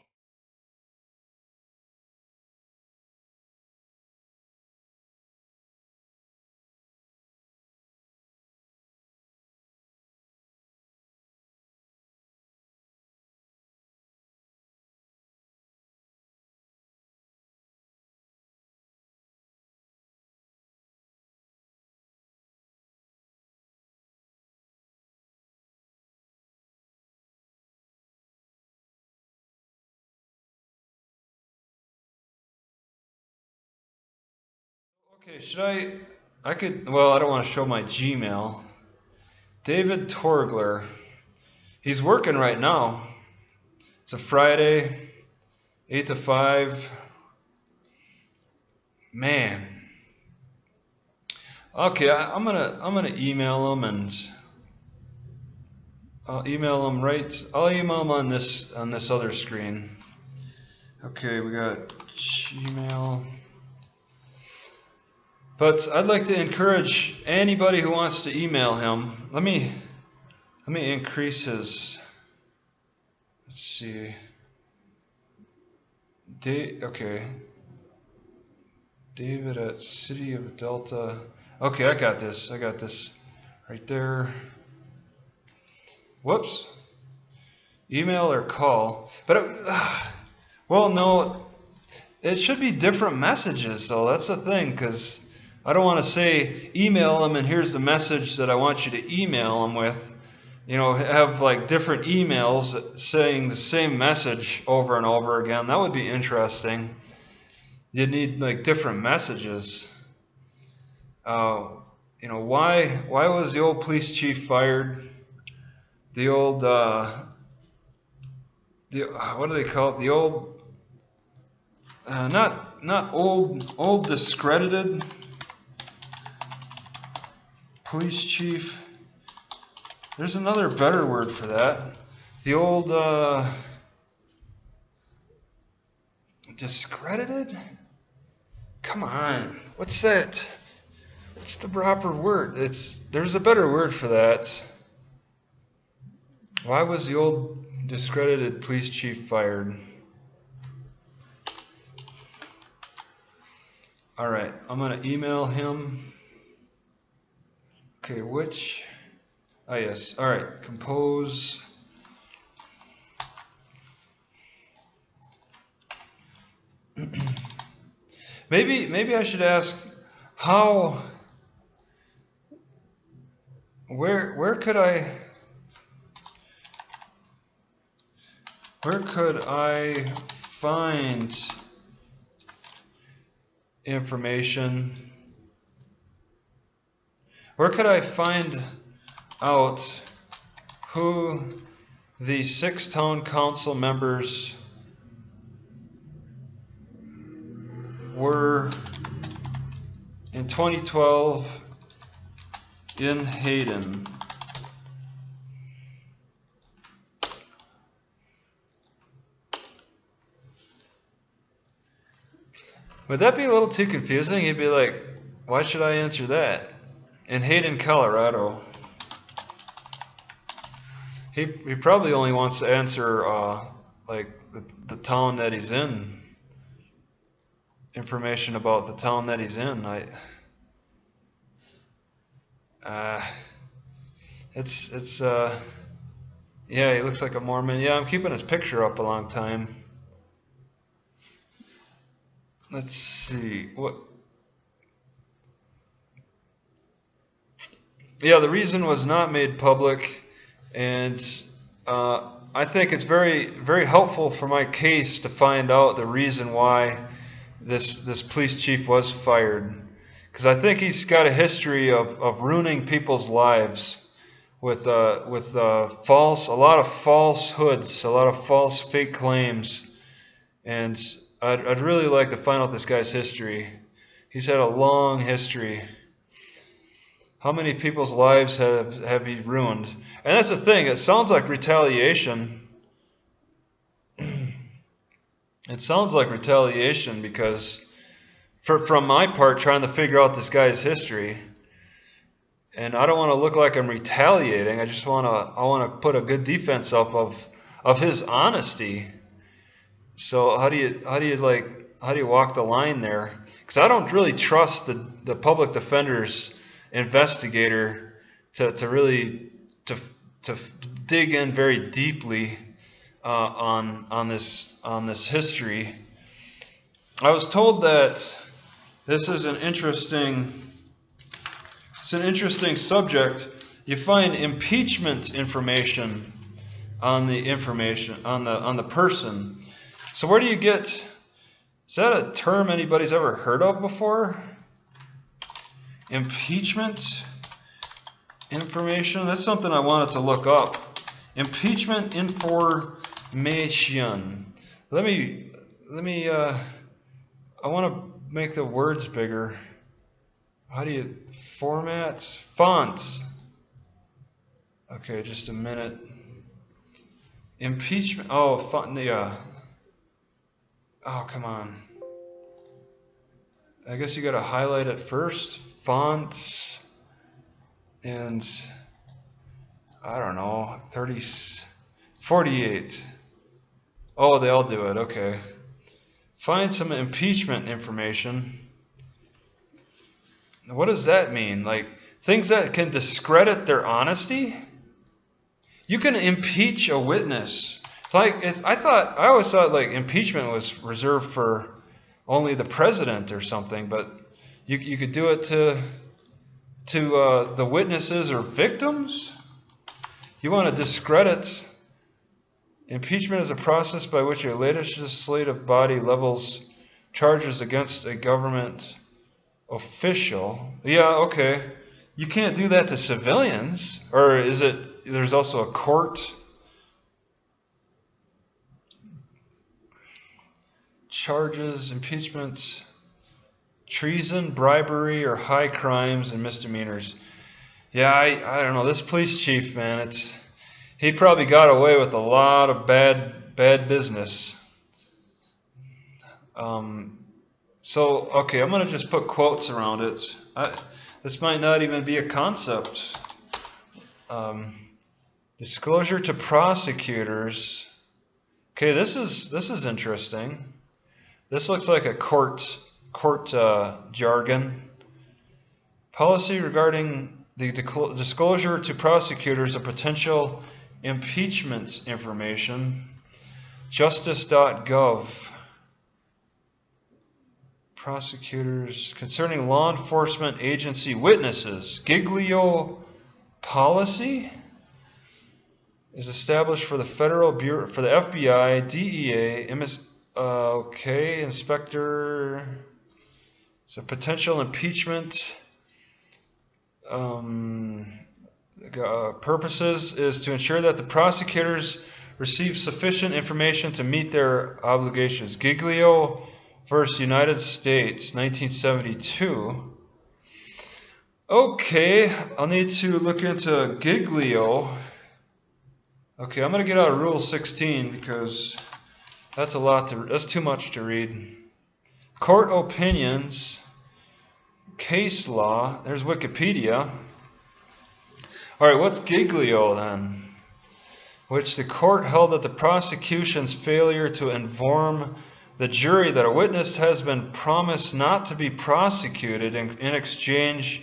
Okay, I don't want to show my Gmail. David Torgler. He's working right now. It's a Friday, 8 to 5. Man. Okay, I'm gonna email him, and I'll email him on this other screen. Okay, we got Gmail. But I'd like to encourage anybody who wants to email him. Let me increase his. Let's see. Okay. David at City of Delta. Okay, I got this right there. Whoops. Email or call. But well, no. It should be different messages, though. That's the thing, because I don't want to say email them and here's the message that I want you to email them with. You know, have like different emails saying the same message over and over again. That would be interesting. You'd need like different messages. You know, why was the old police chief fired? The old what do they call it? The old not old discredited police chief. There's another better word for that. The old discredited? Come on. What's that? What's the proper word? There's a better word for that. Why was the old discredited police chief fired? All right, I'm going to email him. Okay, which? Oh, yes. All right, compose. Maybe I should ask how. Where could I find information? Where could I find out who the 6 town council members were in 2012 in Hayden? Would that be a little too confusing? He'd be like, why should I answer that? In Hayden, Colorado. He probably only wants to answer like the town that he's in. Information about the town that he's in. Yeah, he looks like a Mormon. Yeah, I'm keeping his picture up a long time. Let's see what. Yeah, the reason was not made public, and I think it's very, very helpful for my case to find out the reason why this police chief was fired, because I think he's got a history of ruining people's lives with a lot of falsehoods, a lot of false fake claims, and I'd really like to find out this guy's history. He's had a long history. How many people's lives have he ruined? And that's the thing. It sounds like retaliation. It sounds like retaliation because, from my part, trying to figure out this guy's history, and I don't want to look like I'm retaliating. I just want to put a good defense up of his honesty. So how do you walk the line there? Because I don't really trust the public defender's investigator to really dig in very deeply on this history. I was told that this is an interesting subject. You find impeachment information on the person. So where do you get? Is that a term anybody's ever heard of before? Impeachment information. That's something I wanted to look up. Impeachment information. Let me. I want to make the words bigger. How do you format fonts? Okay, just a minute. Impeachment. Oh, font. Yeah. Oh, come on. I guess you got to highlight it first. Fonts. And I don't know, 48. Oh, they all do it. Okay. Find some impeachment information. What does that mean? Like things that can discredit their honesty? You can impeach a witness. It's like I always thought like impeachment was reserved for only the president or something, but you could do it to the witnesses or victims. You want to discredit. Impeachment is a process by which a legislative body levels charges against a government official. Yeah, okay. You can't do that to civilians. Or is it, there's also a court? Charges, impeachments, treason, bribery, or high crimes and misdemeanors. Yeah, I don't know. This police chief, man, he probably got away with a lot of bad business. So, okay, I'm going to just put quotes around it. This might not even be a concept. Disclosure to prosecutors. Okay, this is interesting. This looks like a court jargon. Policy regarding the disclosure to prosecutors of potential impeachment information. Justice.gov. prosecutors concerning law enforcement agency witnesses. Giglio policy is established for the Federal Bureau, for the FBI, DEA, okay, inspector. So potential impeachment purposes is to ensure that the prosecutors receive sufficient information to meet their obligations. Giglio versus United States, 1972. Okay, I'll need to look into Giglio. Okay, I'm going to get out of Rule 16 because that's that's too much to read. Court opinions, case law, there's Wikipedia. Alright, what's Giglio then? Which the court held that the prosecution's failure to inform the jury that a witness has been promised not to be prosecuted in exchange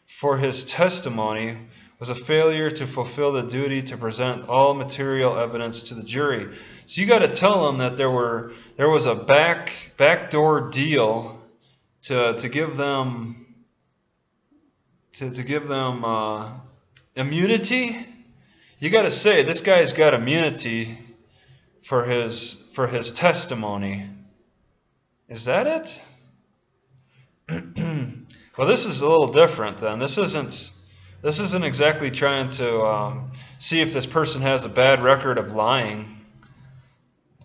for his testimony was a failure to fulfill the duty to present all material evidence to the jury. So you got to tell them that there was a backdoor deal to give them immunity. You got to say this guy's got immunity for his testimony. Is that it? Well, this is a little different then. This isn't exactly trying to see if this person has a bad record of lying.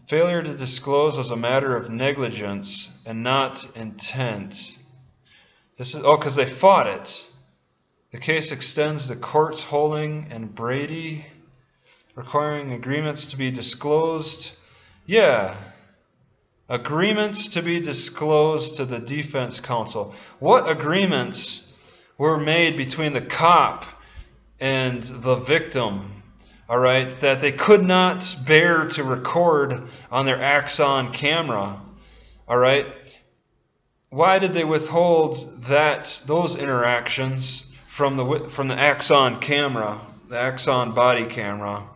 Failure to disclose was a matter of negligence and not intent. This is because they fought it. The case extends the court's holding and Brady requiring agreements to be disclosed. Yeah. Agreements to be disclosed to the defense counsel. What agreements were made between the cop and the victim? All right, that they could not bear to record on their Axon camera. All right. Why did they withhold those interactions from the Axon camera, the Axon body camera?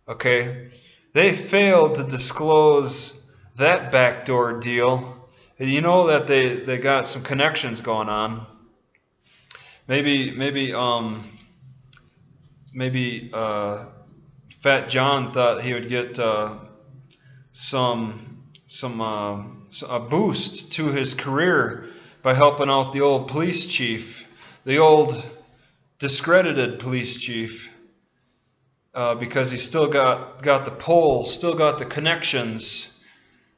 Okay, they failed to disclose that backdoor deal. You know that they got some connections going on. Maybe Fat John thought he would get a boost to his career by helping out the old police chief, the old discredited police chief, because he still got the pull, still got the connections,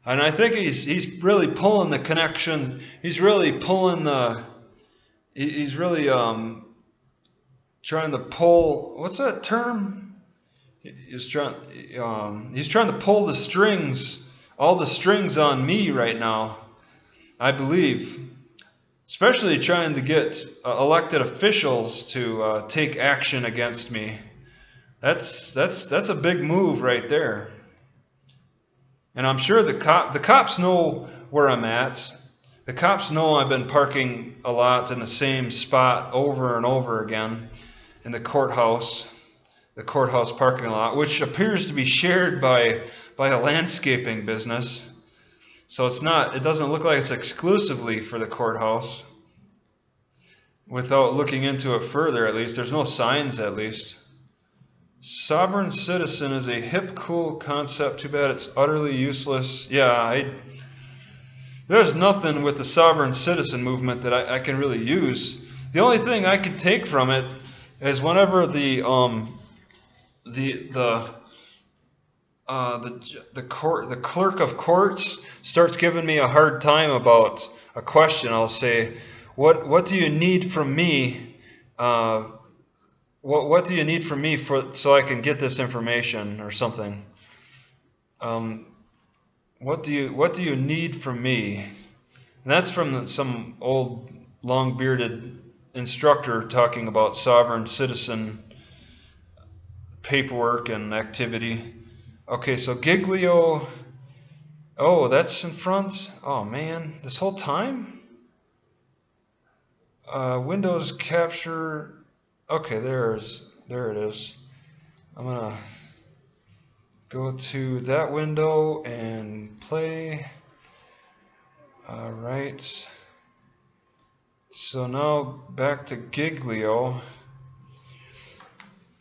and I think he's really pulling the connections. He's really pulling the. He's really trying to pull. What's that term? He's trying to pull the strings, all the strings on me right now, I believe. Especially trying to get elected officials to take action against me. That's a big move right there. And I'm sure the cops know where I'm at. The cops know I've been parking a lot in the same spot over and over again in the courthouse parking lot, which appears to be shared by a landscaping business. So it doesn't look like it's exclusively for the courthouse. Without looking into it further, at least. There's no signs, at least. Sovereign citizen is a hip, cool concept. Too bad it's utterly useless. Yeah, there's nothing with the sovereign citizen movement that I can really use. The only thing I can take from it is whenever the clerk of courts starts giving me a hard time about a question, I'll say, "What do you need from me? What do you need from me so I can get this information or something? What do you need from me?" And that's from some old long-bearded instructor talking about sovereign citizen paperwork and activity. Okay, so Giglio. Oh, that's in front. Oh man, this whole time. Windows capture. Okay, there it is. I'm gonna go to that window and play. All right. So now back to Giglio.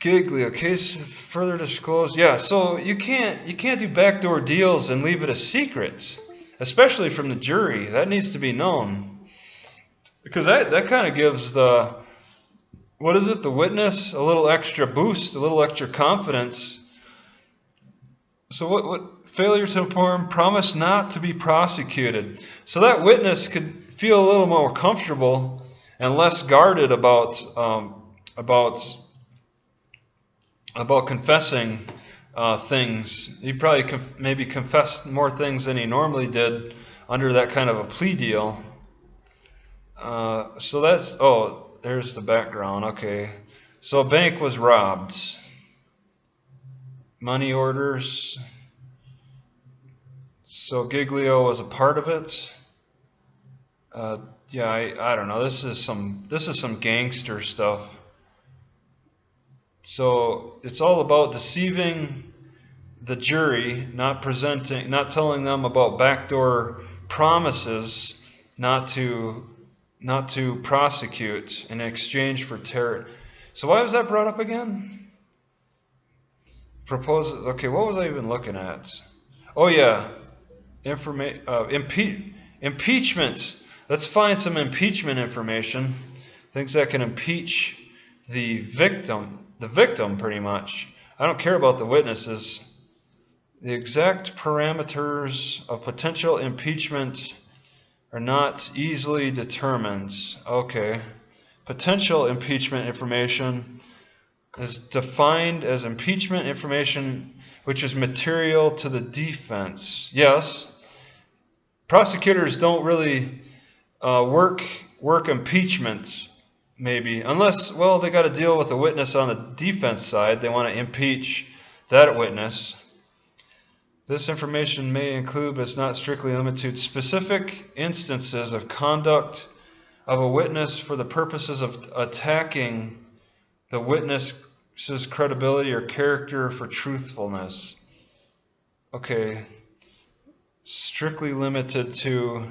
Giglio, case further disclosed. Yeah, so you can't do backdoor deals and leave it a secret, especially from the jury. That needs to be known, because that kind of gives the witness a little extra boost, a little extra confidence. So what failure to inform, promise not to be prosecuted. So that witness could feel a little more comfortable and less guarded about confessing things. He probably maybe confessed more things than he normally did under that kind of a plea deal. So that's, there's the background. Okay, so a bank was robbed. Money orders. So Giglio was a part of it. Yeah, I don't know. This is some gangster stuff. So it's all about deceiving the jury, not telling them about backdoor promises, not to prosecute in exchange for terror. So why was that brought up again? Okay, what was I even looking at? Oh yeah, impeachment. Let's find some impeachment information, things that can impeach the victim pretty much. I don't care about the witnesses. The exact parameters of potential impeachment are not easily determined. Okay. Potential impeachment information is defined as impeachment information which is material to the defense. Yes. Prosecutors don't really work impeachment, maybe, unless, well, they got to deal with a witness on the defense side. They want to impeach that witness. This information may include, but is not strictly limited to, specific instances of conduct of a witness for the purposes of attacking the witness's credibility or character for truthfulness. Okay. Strictly limited to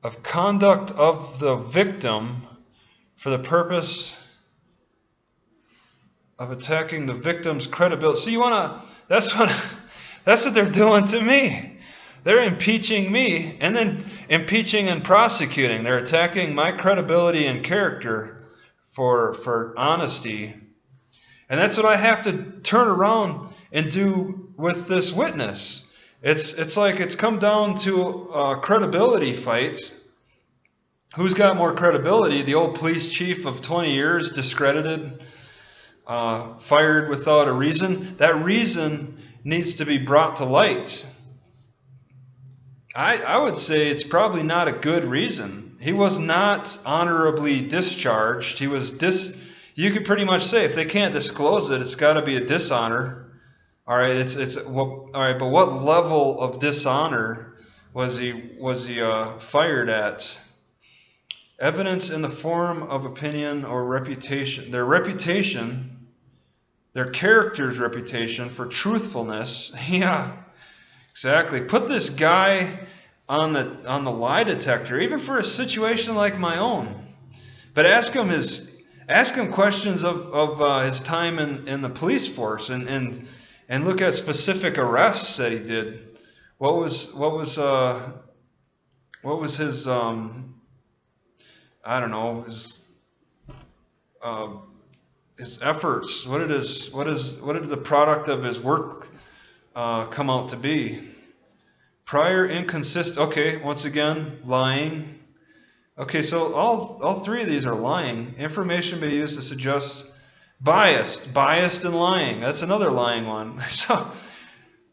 of conduct of the victim for the purpose of attacking the victim's credibility. So you want to, that's what they're doing to me. They're impeaching me and then impeaching and prosecuting. They're attacking my credibility and character for honesty. And that's what I have to turn around and do with this witness. It's like it's come down to a credibility fight. Who's got more credibility? The old police chief of 20 years, discredited, fired without a reason. That reason needs to be brought to light. I would say it's probably not a good reason. He was not honorably discharged. He was you could pretty much say if they can't disclose it, it's got to be a dishonor. All right, all right. But what level of dishonor was he fired at? Evidence in the form of opinion or reputation. Their character's reputation for truthfulness. Yeah, exactly. Put this guy on the lie detector, even for a situation like my own. But ask him questions of his time in the police force and look at specific arrests that he did. What was his I don't know, his efforts. What did the product of his work come out to be? Prior inconsistent. Okay, once again, lying. Okay, so all three of these are lying. Information may be used to suggest biased and lying. That's another lying one. So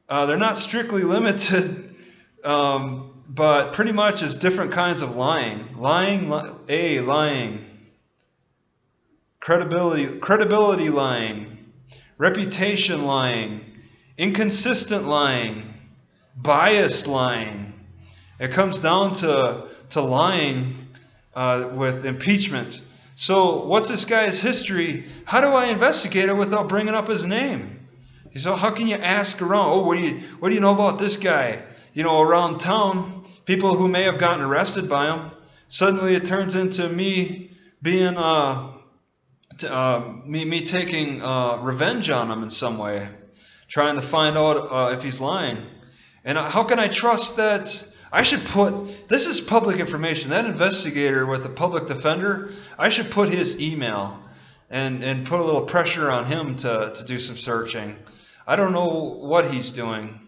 they're not strictly limited, but pretty much is different kinds of lying. Lying. Credibility lying. Reputation lying. Inconsistent lying. Biased lying. It comes down to lying with impeachment. So what's this guy's history? How do I investigate it without bringing up his name? So how can you ask around? Oh, what do you know about this guy? You know, around town, people who may have gotten arrested by him. Suddenly it turns into me being me taking revenge on him in some way, trying to find out if he's lying. And how can I trust that? I should put, this is public information, that investigator with the public defender, I should put his email and put a little pressure on him to do some searching. I don't know what he's doing.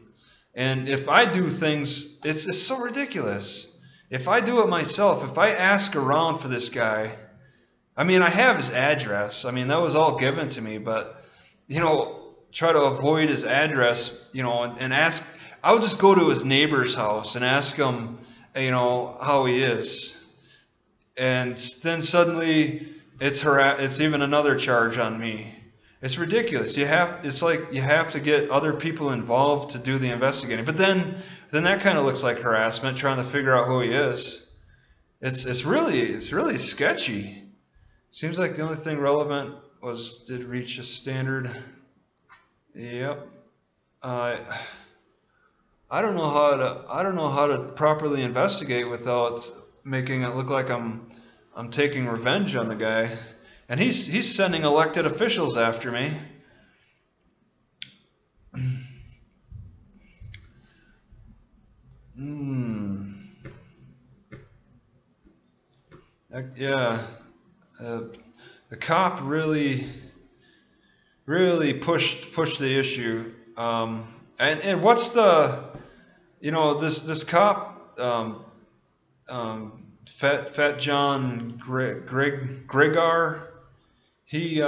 And if I do things, it's so ridiculous. If I do it myself, if I ask around for this guy, I mean, I have his address. I mean, that was all given to me, but, try to avoid his address, and ask. I would just go to his neighbor's house and ask him, how he is. And then suddenly it's even another charge on me. It's ridiculous. It's like you have to get other people involved to do the investigating. But then that kind of looks like harassment, trying to figure out who he is. It's really sketchy. Seems like the only thing relevant did reach a standard. Yep. I don't know how to properly investigate without making it look like I'm taking revenge on the guy. And he's sending elected officials after me. Yeah. The cop really pushed the issue. And what's the this cop Fat John Gregor, he's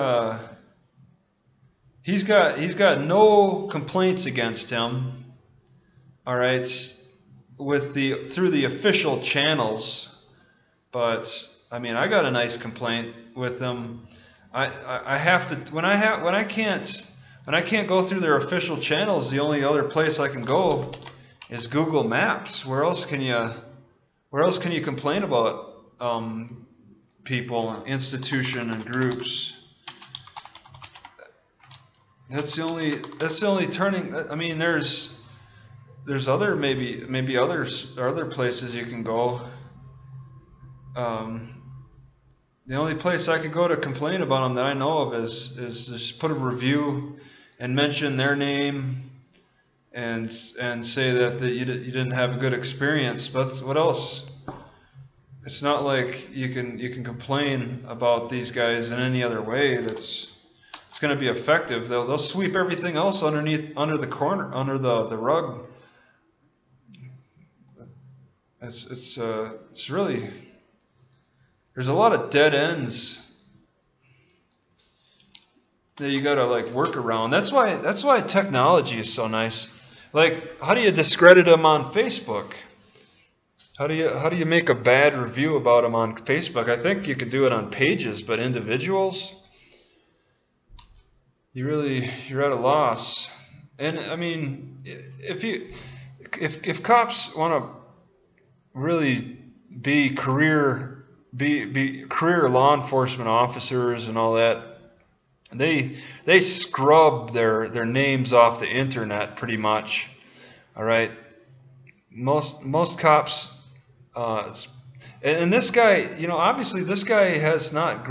got no complaints against him, all right, through the official channels. But I mean, I got a nice complaint with them. I have to when I can't go through their official channels. The only other place I can go is Google Maps. Where else can you complain about people, institution, and groups? That's the only turning. I mean, there's other maybe other places you can go. The only place I could go to complain about them that I know of is just put a review and mention their name and say that you didn't have a good experience. But what else? It's not like you can complain about these guys in any other way it's going to be effective. They'll sweep everything else under the rug. It's really, there's a lot of dead ends that you gotta work around. That's why technology is so nice. Like, how do you discredit them on Facebook? How do you make a bad review about them on Facebook? I think you could do it on pages, but individuals, you're at a loss. And I mean, if cops want to really be career law enforcement officers and all that, they scrub their names off the internet pretty much. All right, most cops, and this guy, obviously this guy has not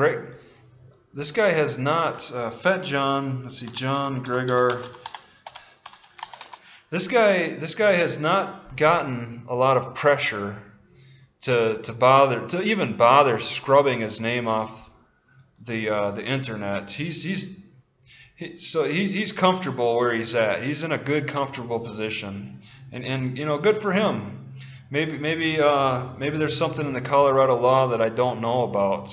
Fat John. Let's see, John Gregor. This guy has not gotten a lot of pressure to even bother scrubbing his name off the internet. He's comfortable where he's at. He's in a good, comfortable position, and good for him. Maybe there's something in the Colorado law that I don't know about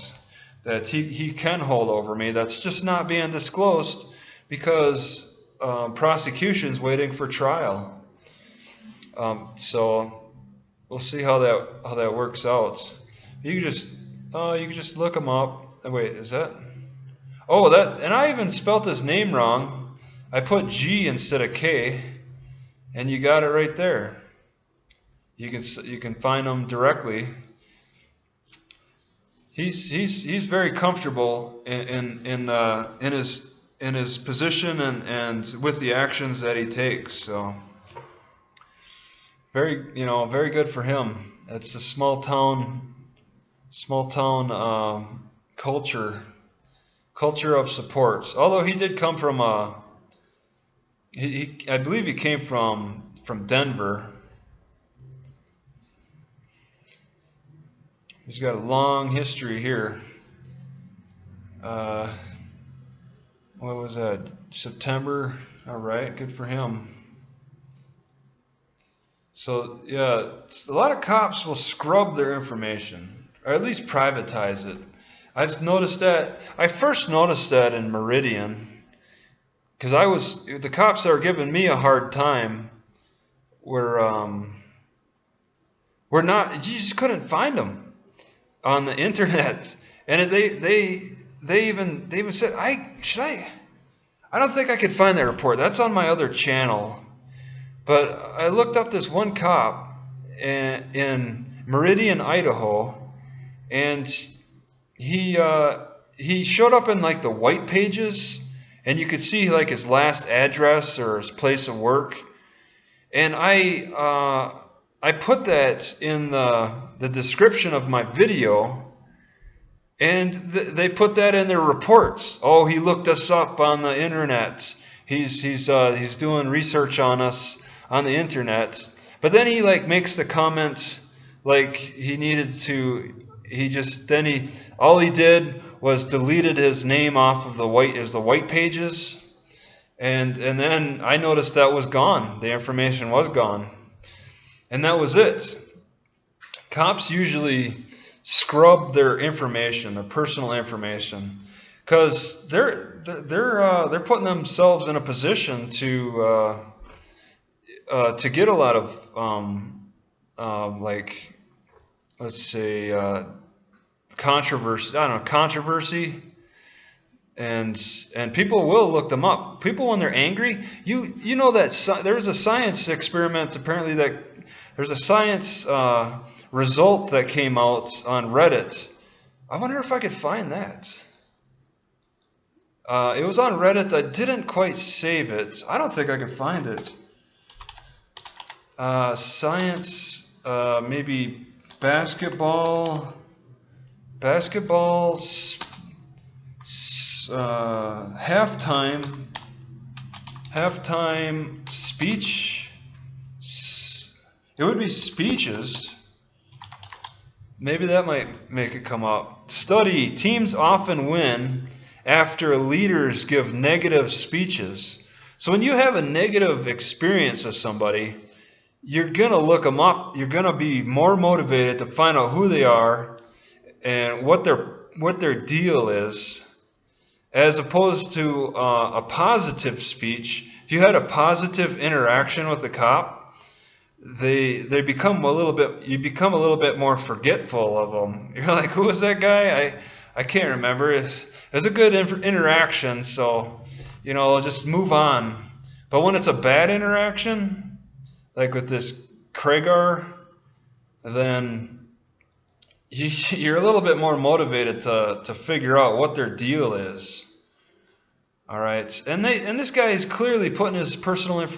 that he can hold over me that's just not being disclosed because prosecution's waiting for trial. So we'll see how that works out. You can just look him up. Wait, is that? Oh, and I even spelt his name wrong. I put G instead of K, and you got it right there. You can find him directly. He's very comfortable in his position and with the actions that he takes. So very good for him. It's a small town culture of support. Although he did come from I believe he came from Denver. He's got a long history here. What was that? September. All right, good for him. So yeah, a lot of cops will scrub their information, or at least privatize it. I've noticed that. I first noticed that in Meridian, because the cops that were giving me a hard time were not. You just couldn't find them on the internet, and they even said, I don't think I could find that report. That's on my other channel. But I looked up this one cop in Meridian, Idaho, and he showed up in like the white pages, and you could see like his last address or his place of work. And I put that in the description of my video. And they put that in their reports. Oh, he looked us up on the internet. He's doing research on us on the internet. But then he like makes the comment like he needed to. All he did was deleted his name off of the white pages, and then I noticed that was gone. The information was gone, and that was it. Cops usually scrub their information, their personal information, because they're putting themselves in a position to get a lot of like, let's say, controversy. I don't know, controversy, and people will look them up. People, when they're angry, you know that there's a science experiment apparently that there's a science result that came out on Reddit. I wonder if I could find that. It was on Reddit. I didn't quite save it. I don't think I could find it. Science, maybe basketball halftime speech. It would be speeches. Maybe that might make it come up. Study: teams often win after leaders give negative speeches. So when you have a negative experience with somebody, you're going to look them up. You're going to be more motivated to find out who they are and what their deal is, as opposed to a positive speech. If you had a positive interaction with a cop, they become a little bit more forgetful of them. You're like, who was that guy? I can't remember. It's a good interaction, so just move on. But when it's a bad interaction, like with this Kragar, then you're a little bit more motivated to figure out what their deal is. All right, and this guy is clearly putting his personal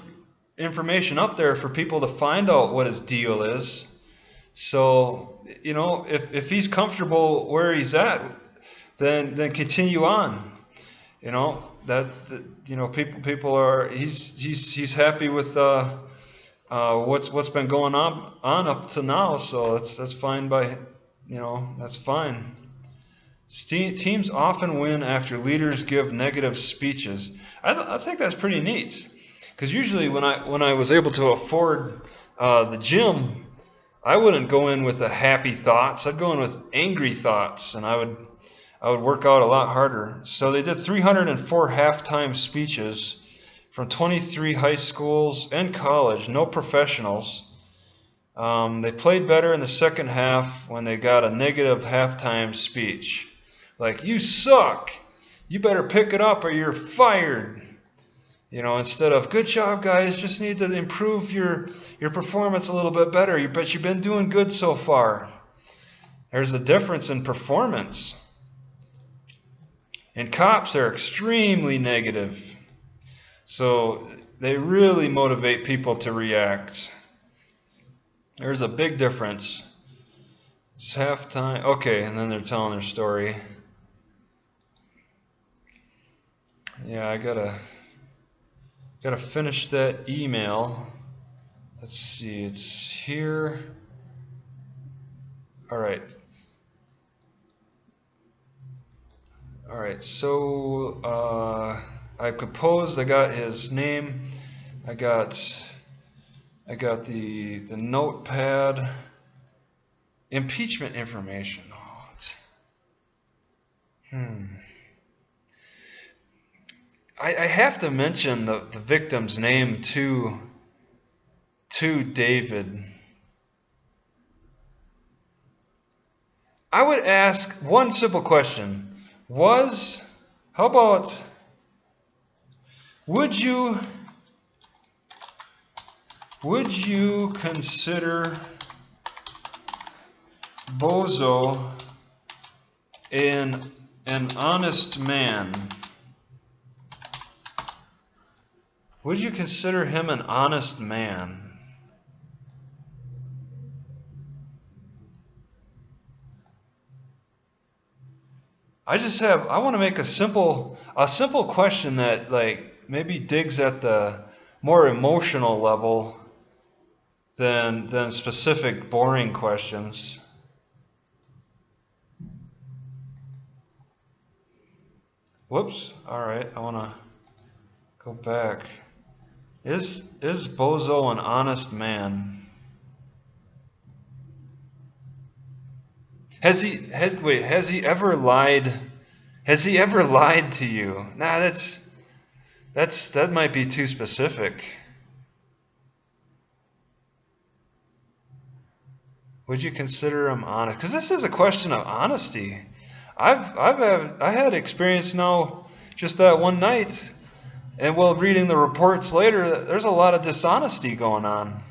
information up there for people to find out what his deal is. So if he's comfortable where he's at, then continue on. People are he's happy with what's been going on up to now, so that's fine that's fine. Teams often win after leaders give negative speeches. I think that's pretty neat, because usually when I was able to afford the gym, I wouldn't go in with the happy thoughts. I'd go in with angry thoughts, and I would work out a lot harder. So they did 304 halftime speeches from 23 high schools and college, no professionals. They played better in the second half when they got a negative halftime speech. Like, you suck, you better pick it up or you're fired. Instead of, good job guys, just need to improve your performance a little bit better, but you've been doing good so far. There's a difference in performance. And cops are extremely negative. So they really motivate people to react. There's a big difference. It's halftime. Okay, and then they're telling their story. Yeah, I gotta finish that email. Let's see, it's here. All right. All right. So I composed. I got his name. I got the notepad. Impeachment information. I have to mention the victim's name to David. I would ask one simple question. How about, would you consider Bozo an honest man? Would you consider him an honest man? I want to make a simple question that like maybe digs at the more emotional level than specific boring questions. Whoops. All right. I want to go back. Is Bozo an honest man? Has he ever lied? Has he ever lied to you? Nah, that might be too specific. Would you consider him honest? Because this is a question of honesty. I had experience now just that one night, and while reading the reports later, there's a lot of dishonesty going on,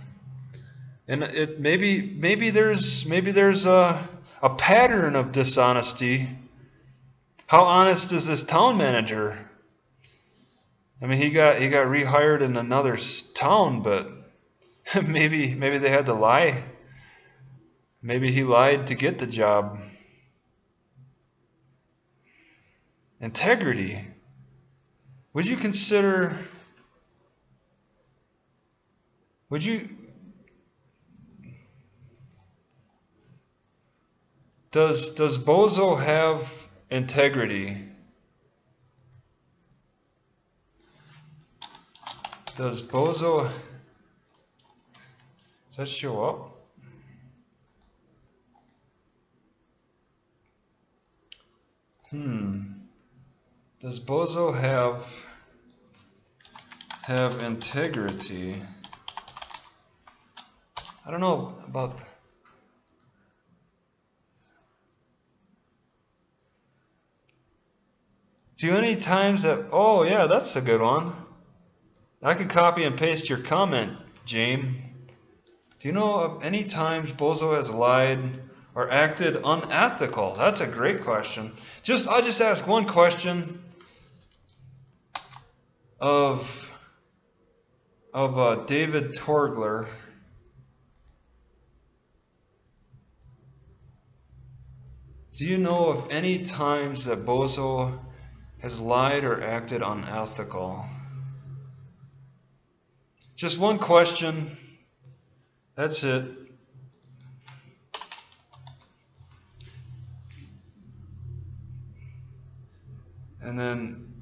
and maybe there's a pattern of dishonesty. How honest is this town manager? I mean, he got rehired in another town, but maybe they had to lie. Maybe he lied to get the job. Integrity. Would you consider? Would you? Does Bozo have integrity? Does Bozo? Does that show up? Does Bozo have integrity? I don't know about. Do any times that? Oh yeah, that's a good one. I can copy and paste your comment, James. Do you know of any times Bozo has lied or acted unethical? That's a great question. I'll just ask one question of David Torgler. Do you know of any times that Bozo has lied or acted unethical? Just one question. That's it. And then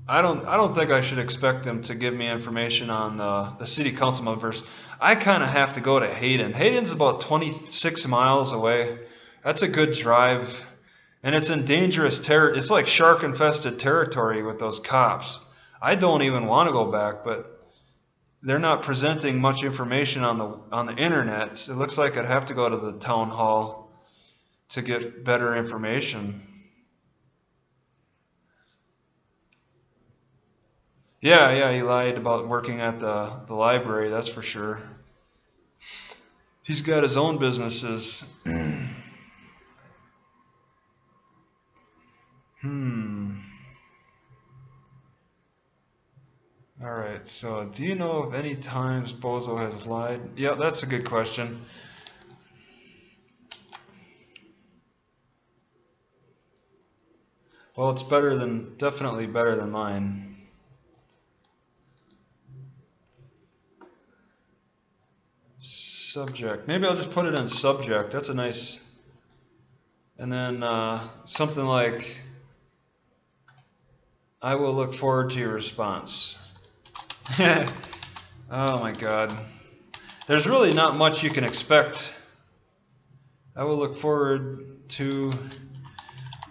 I don't think I should expect him to give me information on the city councilman verse. I kind of have to go to Hayden. Hayden's about 26 miles away. That's a good drive. And it's in dangerous territory. It's like shark-infested territory with those cops. I don't even want to go back, but they're not presenting much information on the internet. It looks like I'd have to go to the town hall to get better information. Yeah, he lied about working at the library, that's for sure. He's got his own businesses. Alright, so do you know of any times Bozo has lied? Yeah, that's a good question. Well, it's better than, definitely better than mine. Subject. Maybe I'll just put it in subject. That's a nice. And then something like, I will look forward to your response. Oh my God. There's really not much you can expect. I will look forward to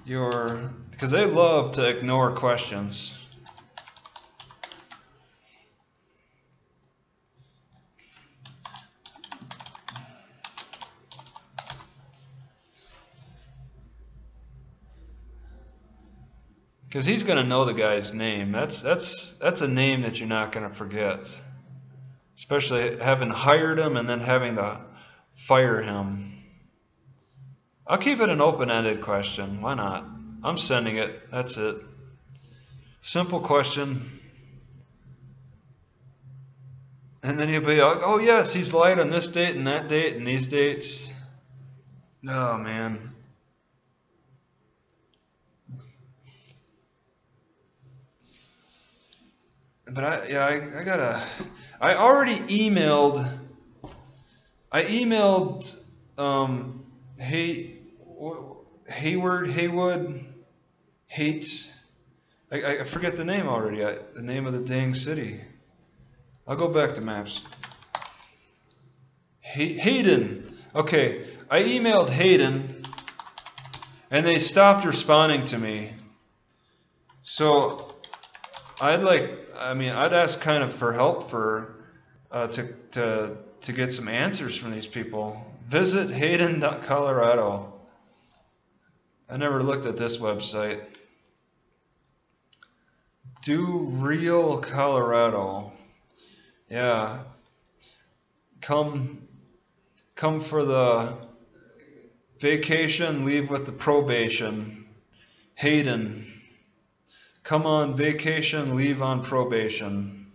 your, because they love to ignore questions. Because he's going to know the guy's name. That's a name that you're not going to forget. Especially having hired him and then having to fire him. I'll keep it an open-ended question. Why not? I'm sending it. That's it. Simple question. And then he'll be like, oh yes, he's lied on this date and that date and these dates. Oh man. But I already emailed. I emailed Haywood, Hates. I forget the name already. The name of the dang city. I'll go back to maps. Hayden. Okay, I emailed Hayden, and they stopped responding to me. So I'd ask kind of for help for to get some answers from these people. Visit Hayden, Colorado. I never looked at this website. Do Real Colorado. Yeah. Come for the vacation, leave with the probation. Hayden. Come on vacation, leave on probation.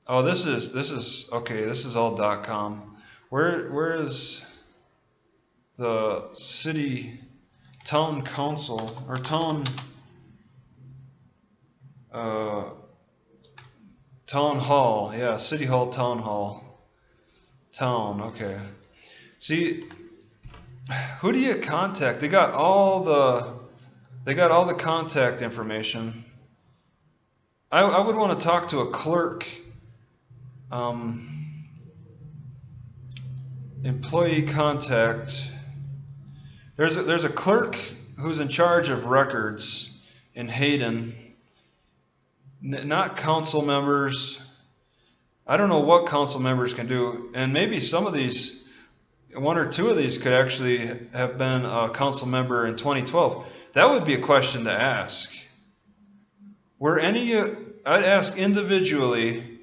Oh, this is okay. This is all .com. Where is the city, town council or town hall? Yeah, city hall, town hall, town. Okay. See, who do you contact? They got all the contact information. I would want to talk to a clerk. Employee contact. There's a clerk who's in charge of records in Hayden. Not council members. I don't know what council members can do, and maybe some of these, one or two of these, could actually have been a council member in 2012. That would be a question to ask. Were any? I'd ask individually.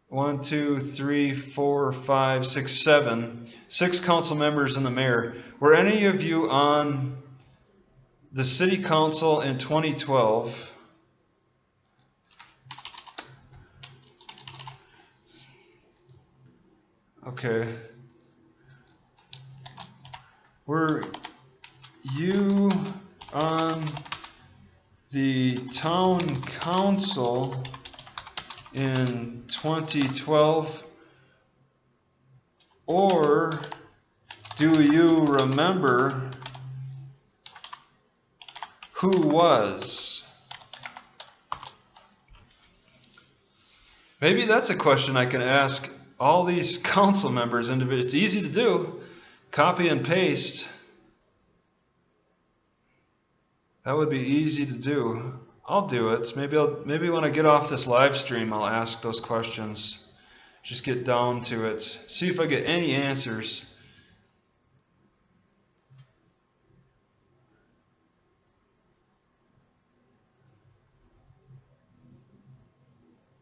1, 2, 3, 4, 5, 6, 7. 6 council members and the mayor. Were any of you on the city council in 2012? Okay. Were you on the town council in 2012, or do you remember who was? Maybe that's a question I can ask all these council members individually. It's easy to do. Copy and paste. That would be easy to do. I'll do it. Maybe when I get off this live stream, I'll ask those questions. Just get down to it. See if I get any answers.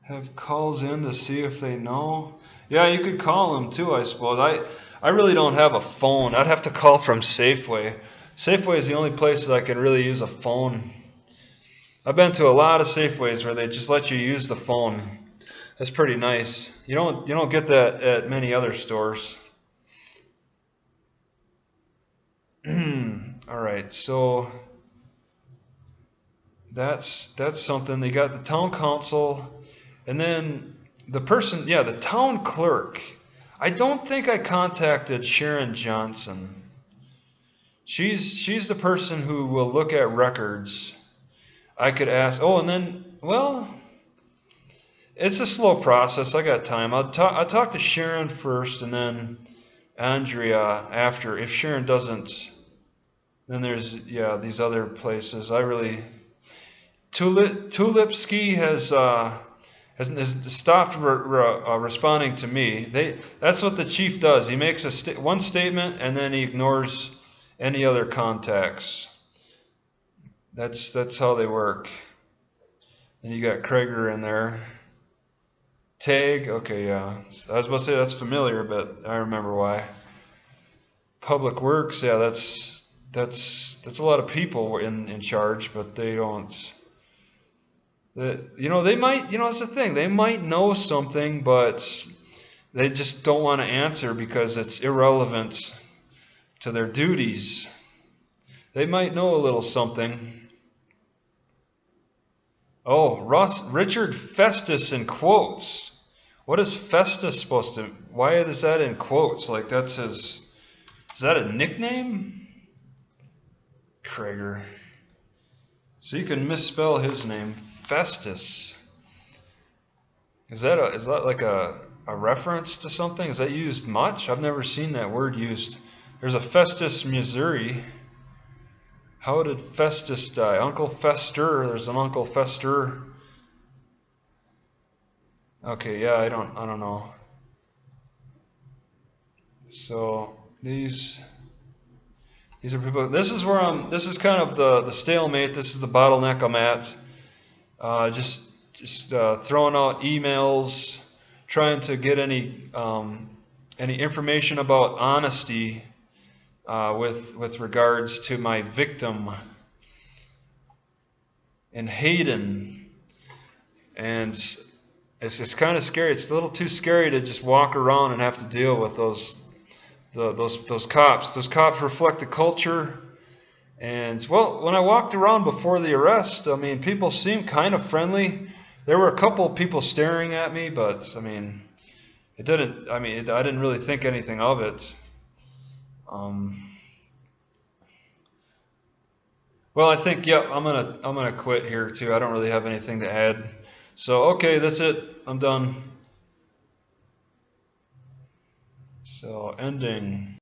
Have calls in to see if they know. Yeah, you could call them too, I suppose. I really don't have a phone. I'd have to call from Safeway. Safeway is the only place that I can really use a phone. I've been to a lot of Safeways where they just let you use the phone. That's pretty nice. You don't get that at many other stores. All right, so that's something. They got the town council, and then the person, yeah, the town clerk. I don't think I contacted Sharon Johnson. She's the person who will look at records. I could ask. Oh, and then, well, it's a slow process. I got time. I'll talk to Sharon first, and then Andrea after. If Sharon doesn't, then there's, yeah, these other places. I really, Tulipski has stopped responding to me. That's what the chief does. He makes one statement and then he ignores any other contacts. That's how they work. And you got Krager in there. Tag, okay, yeah. I was about to say that's familiar, but I remember why. Public Works, yeah, that's a lot of people in charge, but they don't. They might, that's the thing. They might know something, but they just don't want to answer because it's irrelevant to their duties. They might know a little something. Oh, Richard Festus in quotes. What is Festus supposed to? Why is that in quotes? Like that's his. Is that a nickname? Krager. So you can misspell his name, Festus. Is that like a reference to something? Is that used much? I've never seen that word used. There's a Festus, Missouri. How did Festus die? Uncle Fester. There's an Uncle Fester. Okay, yeah, I don't know. So these are people. This is where this is kind of the stalemate. This is the bottleneck I'm at. Just throwing out emails, trying to get any information about honesty with regards to my victim and Hayden, and it's kind of scary. It's a little too scary to just walk around and have to deal with those cops. Those cops reflect the culture. And well, when I walked around before the arrest, I mean, people seemed kind of friendly. There were a couple of people staring at me, but I mean, I didn't really think anything of it. Well, I think, yep, I'm gonna quit here too. I don't really have anything to add. So okay, that's it. I'm done. So ending.